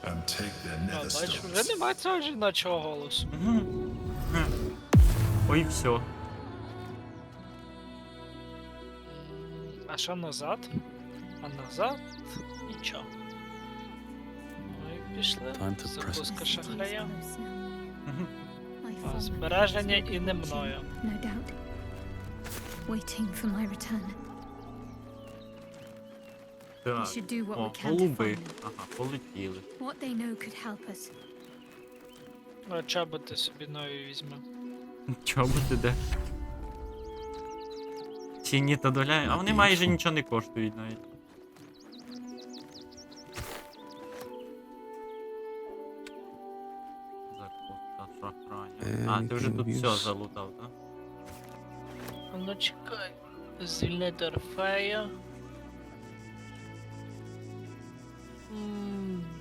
and take their nether Бачу, вже stones. немає цього жіночого голосу. Ой, все. А що назад? А назад нічого. Ми пішли. Запуска шахрая. А, збереження і не мною. No doubt. Waiting for my return. Так. should do what О, we can to голуби. find them. Ага, полетіли. What they know could help us. А чоботи собі нові візьме. Чоботи де? Ціні та доляє. А вони майже нічого не коштують навіть. Закупка шахрання. А, ти вже тут все залутав, так? Ну чекай. Звільнити Орфея.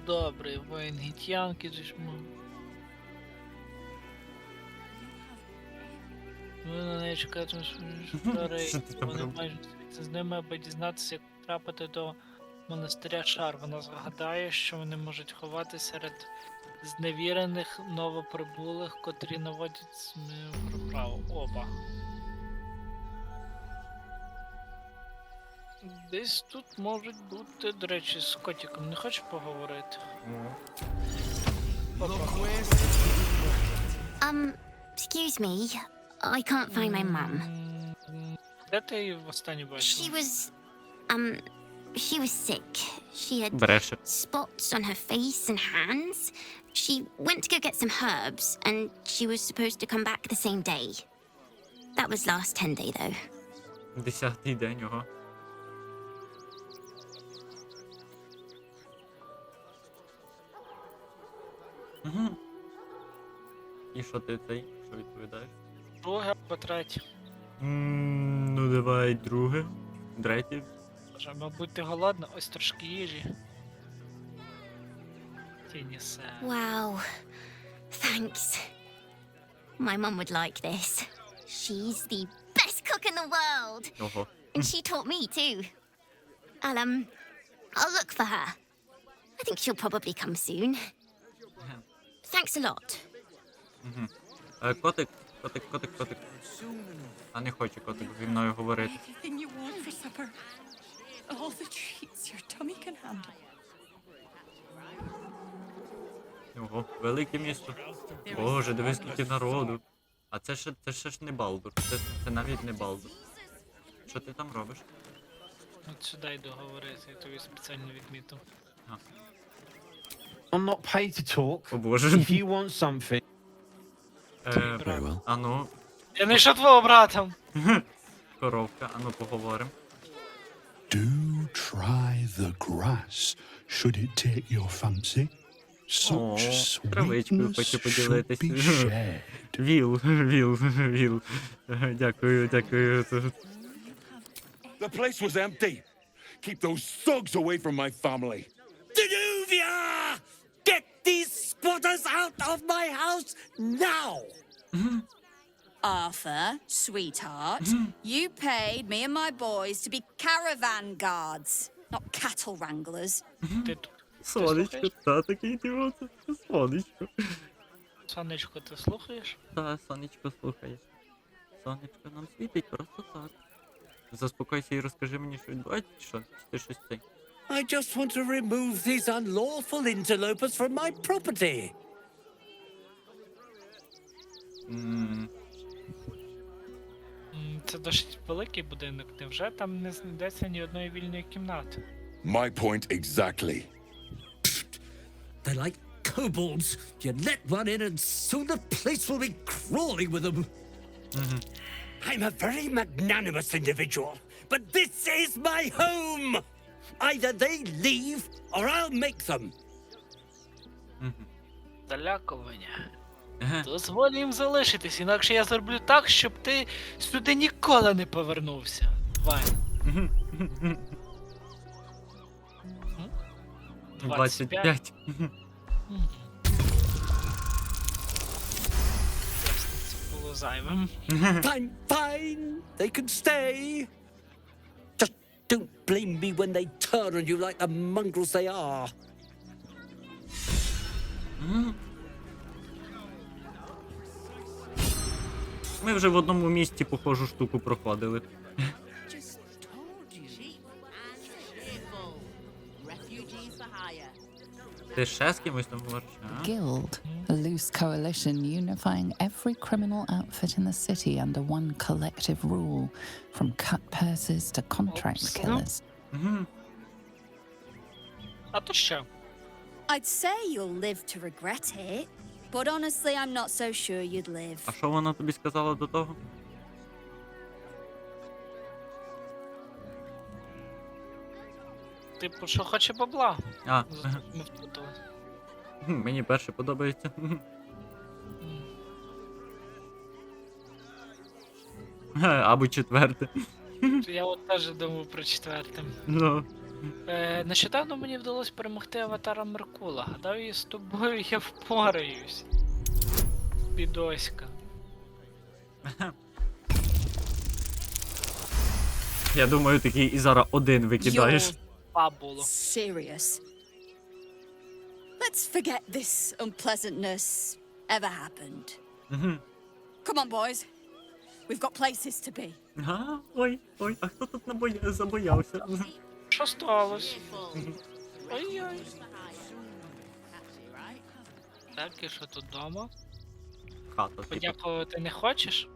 Добре, воїн гітянки зішмо. Ми на неї чекаємо, що старий. Вони майже світься з ними, аби дізнатися, як трапити до монастиря Шар. Вона згадає, що вони можуть ховати серед зневірених новоприбулих, котрі наводять про право. Оба. Десь тут можуть бути, до речі, з котиком. Не хочеш поговорити? Excuse me. I can't find my mum. Де ти її востаннє бачила? She was sick. She had Бреше. spots on her face and hands. She went to go get some herbs, and she was supposed to come back the same day. That was last 10-day, though. 10-й день, ого. І що ти цей? Що відповідаєш? Друге або третє. Ну давай друге. Третє. Боже, мабуть, ти голодна? Ось трошки їжі. Тінісе. Wow. Thanks. My mum would like this. She's the best cook in the world. Ого. And she taught me too. I'll look for her. I think she'll probably come soon. Thanks a lot. Котик. А не хоче котик зі мною говорити. Anything you want for supper. All the treats your tummy can handle. Ого, велике місто. Боже, дивись, скільки народу. А це ще ж не Балдур. Це навіть не Балдур. Що ти там робиш? От сюди йду говорити, я тобі спеціально відмітив. I'm not paid to talk. О боже. If you want something. А ну, Я не йшов твого брата! коровка, а ну поговоримо. Do try the grass, should it take your fancy. О, Such травичкою хочу sweetness should поділитись. be shared. Віл. Дякую. The place was empty. Keep those thugs away from my family. Denuvia! Get these squatters out of my house now! Arthur, sweetheart, you paid me and my boys to be caravan guards, not cattle wranglers. Сонечко, та такий ідіот. Сонечко. Сонечко, ти слухаєш? Та, сонечко слухає. Сонечко нам світить просто так. Заспокойся і розкажи мені, що відбувається, чи що? Чи ти щось цей? I just want to remove these unlawful interlopers from my property. Це досить великий будинок, невже там не знайдеться ні одної вільної кімнати? My point exactly. They're like kobolds. You let one in and soon the place will be crawling with them. I'm a very magnanimous individual, but this is my home! Either they leave, or I'll make them. Залякування. Дозволь їм залишитись, інакше я зроблю так, щоб ти сюди ніколи не повернувся. Вайн. 25. Це було зайвим. Fine, fine. They can stay. Just don't blame me when they turn on you like the mongrels they are. Ми вже в одному місці похожу штуку проходили. Ти ще з кимось там говориш? Guild, a loose coalition unifying every criminal outfit in the city under one collective rule, from cut purses to contract killers. А то що? I'd say you'll live to regret it, but honestly, I'm not so sure you'd live. А що вона тобі сказала до того? Типу, що хоче бабла. А. Ми вплутали. Мені перше подобається. Або четверте. Я от теж думав про четверте. Ну. Нещодавно мені вдалося перемогти аватара Меркула. Гадаю, з тобою я впораюсь. Бідоська. Я думаю, такий і зараз один викидаєш. Фабулу. Serious. Let's forget this unpleasantness ever happened. Come on, boys. We've got places to be. Ой, а хто тут забоявся? Що сталося? Ой-ой. Так, і що тут дома? Хата. Подякувати не хочеш?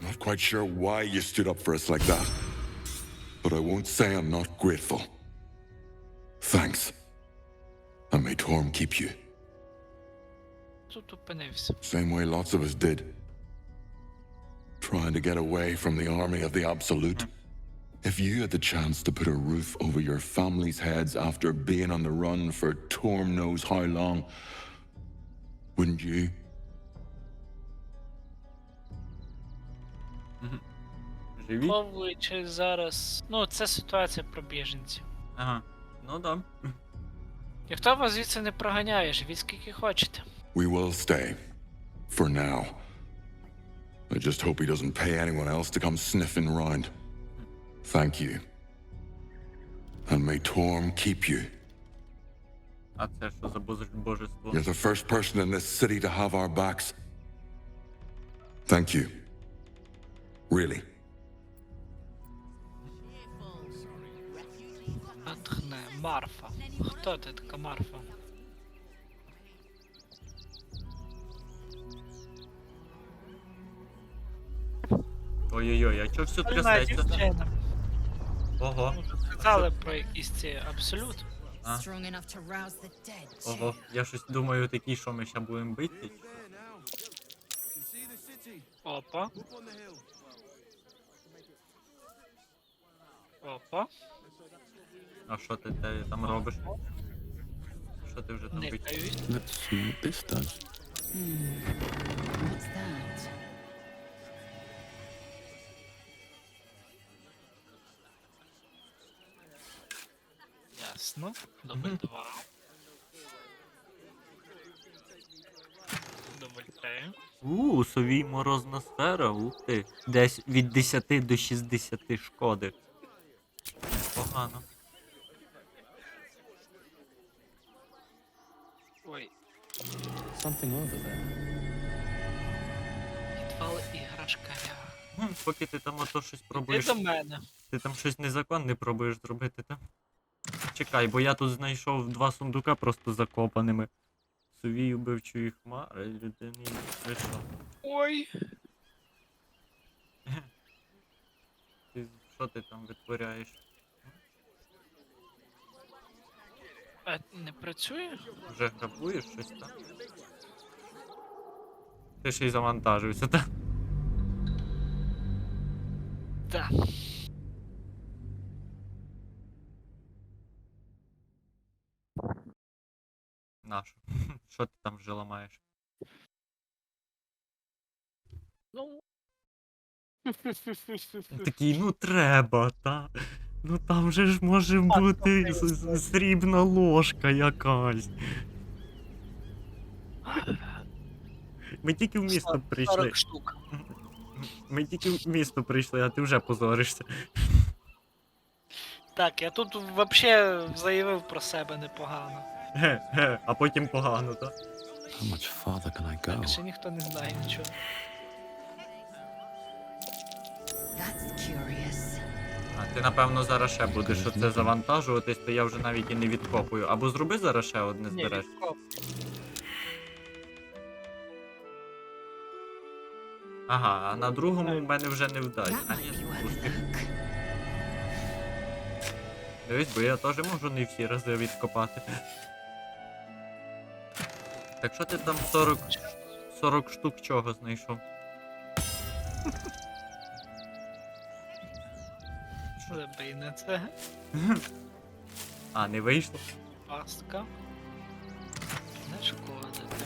Not quite sure why you stood up for us like that, but I won't say I'm not grateful. Thanks. And may Torm keep you. Тут опинився. Same way lots of us did. Trying to get away from the army of the Absolute. If you had the chance to put a roof over your family's heads after being on the run for Torm knows how long, wouldn't you? Враховуючи зараз... Ну, це ситуація про біженців. Ага, ну да. Ніхто вас звідси не проганяє, живіть скільки хочете. We will stay. For now. I just hope he doesn't pay anyone else to come sniffing round. Thank you. And may Torm keep you. А це що за божество? You're the first person in this city to have our backs. Thank you. Really. Атхне, Марфа. Хто ти така Марфа? Ой-ой-ой, а чого все трясеться? Дівчина. Ого. Сказали про якийсь ці абсолют. А. Strong enough to rouse the dead. Ого, я щось думаю такі, що ми ще будемо бити. Опа. Опа. А що ти там робиш? Що ти вже там бачиш? Let's see what this does. What's that? Ясно. Дубль 2. Дубль 3. Совій морозна сфера, ух ти. Десь від 10 до 60 шкоди. Погано. Ой. Something over there. Підвал іграшкаря. Поки ти там ото щось Іди пробуєш. до мене. Ти там щось незаконне пробуєш зробити, так? Чекай, бо я тут знайшов 2 сундука просто закопаними. Совій убивчої хмари, людині вийшло. Ой. Що ти там витворяєш? А не працює? Вже грабуєш щось там? Ти ще й завантажився, так? Так. Нашу. Що ти там вже ламаєш? Ну. Такий, ну треба, та. Ну там же ж може бути срібна ложка якась. Ми тільки в місто прийшли. 40 штук. Ми тільки в місто прийшли, а ти вже позоришся. Так, я тут вообще заявив про себе непогано. Ге, а потім погано, так? How much farther can I Так, go? ще ніхто не знає нічого. That's curious. А ти напевно зараз ще будеш оце завантажуватись, то я вже навіть і не відкопую. Або зроби зараз ще одне Ні, збереш. відкоп. Ага, а на другому в мене вже не вдасть. А ні, пусти. Дивись, бо я теж можу не всі рази відкопати. Так що ти там 40 штук чого знайшов? Забий на це. А, не вийшло? Пастка. Не шкодити.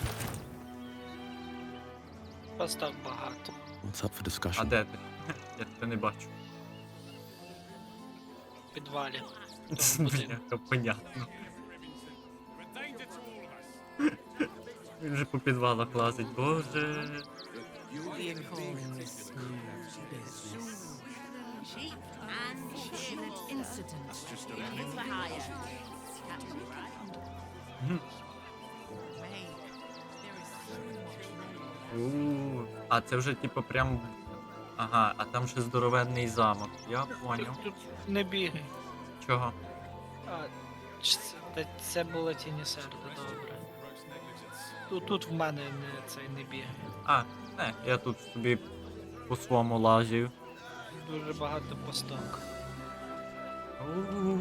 Постав багато. What's up for А discussion? де ти? Я тебе не бачу. В підвалі. В тому будинку. Бляха, понятно. Він же по підвалах лазить, боже. А це вже типу прям. Ага, а там ще здоровенний замок. Я поняв. Тут не бігай. Чого? А, це було тіні серда, добре. Тут в мене не бігає. А, не, я тут собі по своєму лазію. Дуже багато посток.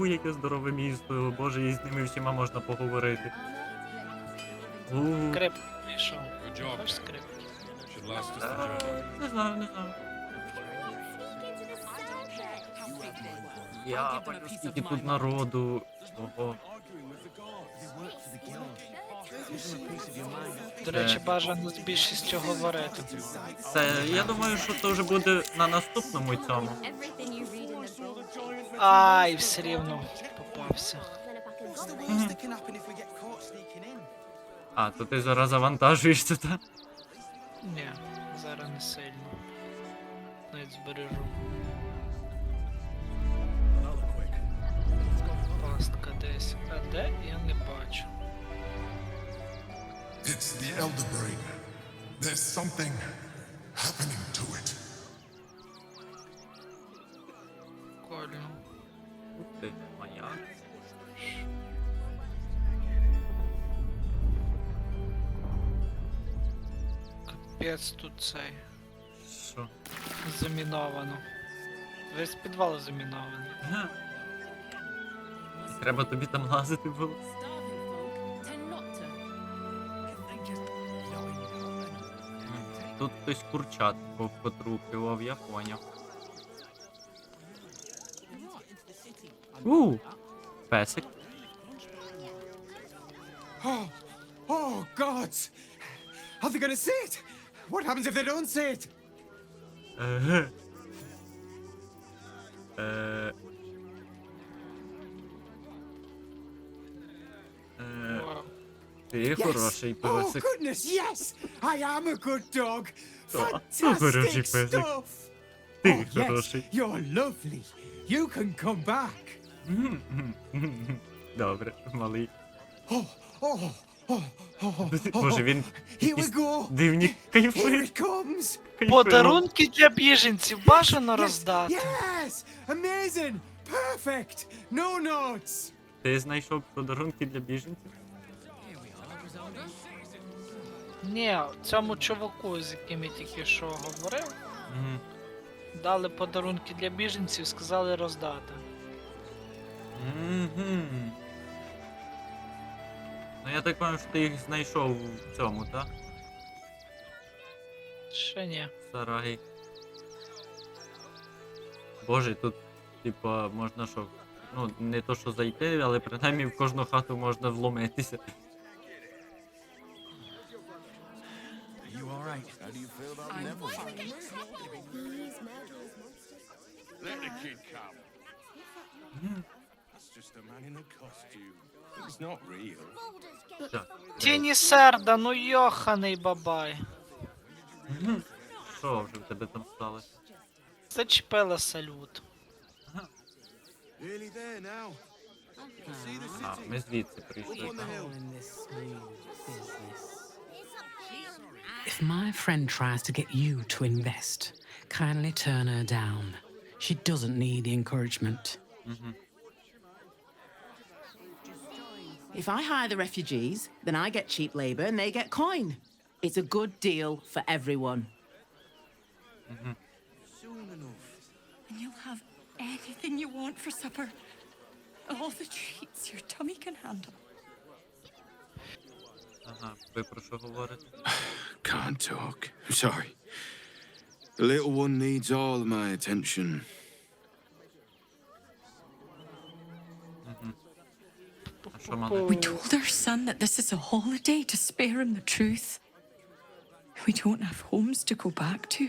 Яке здорове місто, боже, і з ними всіма можна поговорити. Скрип пішов. Хочеш скрип? Не знаю, не знаю. Я бачу, скільки тут народу. Ого. До речі, бажано з більшістю говорити. Це, я думаю, що це вже буде на наступному цьому. Ай, все рівно попався. А, то ти зараз завантажуєшся, так? Ні, зараз не сильно. Навіть збережу. Пастка десь. А де? Я не бачу. It's the Elder Brain. There's something happening to it. Прикольно. Ти моя. Капець тут цей. Що? Заміновано. Весь підвал замінований. Треба тобі там лазити було. Тут хтось курчат потрупював, я поняв. Песик. Oh, gods! Are they gonna see it? What happens if they don't see it? Ти хороший Oh, песик. goodness, yes! I am a good dog! Хороший Fantastic песик. stuff! Ти Oh, yes, хороший. you're lovely. You can come back. Добре, малий. Oh, oh, oh, oh, Боже, він Here we go. дивні Here кайфує. it comes. Подарунки для біженців бажано роздати. Yes! Amazing! Perfect! No notes! Ти знайшов подарунки для біженців? Ні, цьому чуваку, з яким я тільки що говорив, Мгм. дали подарунки для біженців, сказали роздати. Мгм. Ну я так пам'ятаю, що ти їх знайшов в цьому, так? Ще ні. В сараї. Боже, тут, типа, можна що, ну, не то що зайти, але принаймні в кожну хату можна вломитися. Let the kid come. It's just a man in a costume. It's not real. Тіні серда, ну йоханий бабай. Що вже в тебе там сталося? Зачепила салют. Nearly there now. You can see the А, city. ми звідси Up прийшли. on the hill. If my friend tries to get you to invest, kindly turn her down. She doesn't need the encouragement. If I hire the refugees, then I get cheap labor and they get coin. It's a good deal for everyone. Soon enough. And you'll have anything you want for supper. All the treats your tummy can handle. Ага, ви про що говорите? Can't talk. I'm sorry. The little one needs all my attention. А що мали? We told our son that this is a holiday to spare him the truth. We don't have homes to go back to.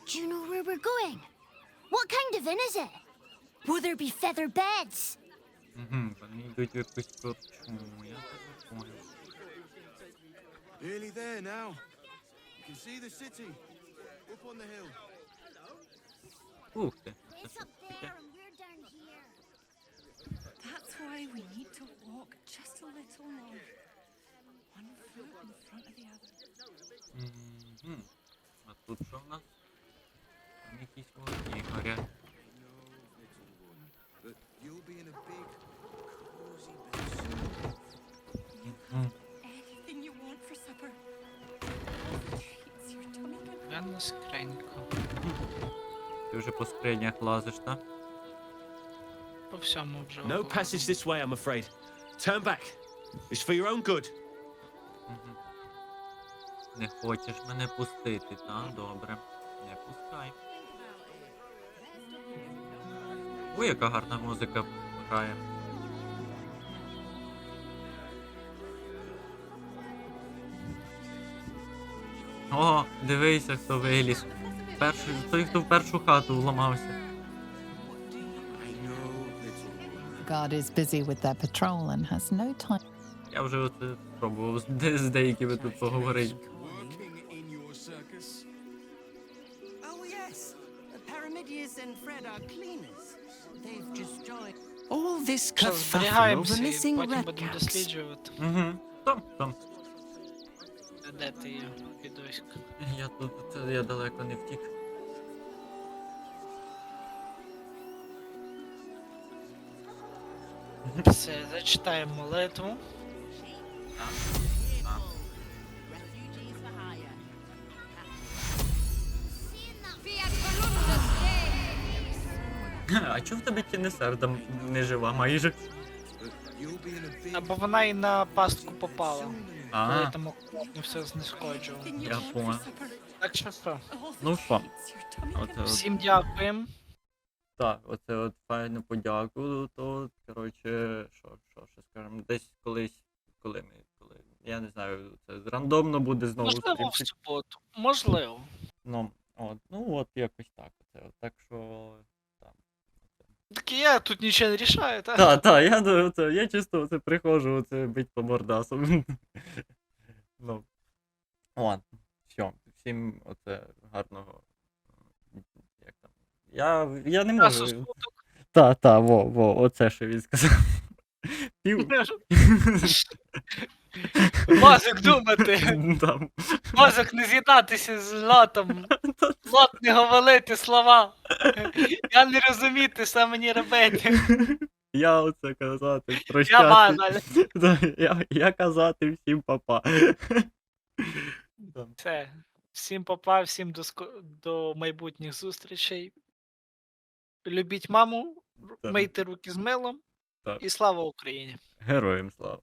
Do you know where we're going? What kind of inn is it? Will there be feather beds? Вони йдуть в якусь корчму, я так не понял. Nearly there now. You can see the city. Up on the hill. Ух ти. It's up there and we're down here. That's why we need to walk just a little more. One foot in front of the other. А тут що в нас? Там якісь вогні горять. But you'll be in a big, cozy bed soon. Anything you want for supper. All the treats your tummy can handle. Я на скриньку. Ти вже по скринях лазиш, так? По всьому вже. No passage this way, I'm afraid. Turn back. It's for your own good. Не хочеш мене пустити, так? Добре. Не пускай. Ой, яка гарна музика грає. О, дивися, хто виліз. Той, хто в першу хату вламався. Guard is busy with their patrol and has no time. Я вже оце спробував з деякими тут поговорити. Working in your circus. Oh, yes. Paramidius and Fred are cleaners. They've just joined. All this Що, kerfuffle over зберігаємося і missing потім red будемо caps. досліджувати. Там. Де ти є, підоська? Я тут, я далеко не втік. Все, зачитаємо молитву. А чого в тебе Тінесер там не жива майже? Або вона і на пастку попала. А. Коли там акуратно все знешкоджував. Я понял. Так що що? Ну що? Всім дякуємо. Так, оце от файно подякую, то, коротше, що скажемо, десь колись, коли я не знаю, це рандомно буде знову Можливо, в стрімчик. суботу. Можливо. Ну от якось так, оце, от, так що, там. Так і я тут нічого не рішаю, так? Так, я чисто оце приходжу, оце бить по мордасам. Ну, ладно, все, всім оце гарного, як там, я не можу. Во, оце що він сказав. Мозок думати. Там. Мозок не з'єднатися з лотом. Лот не говорити слова. Я не розуміти, що мені робити. Я оце казати, прощати. Я казати всім папа. Все. Всім папа, всім до майбутніх зустрічей. Любіть маму, мийте руки з милом. І слава Україні! Героям слава.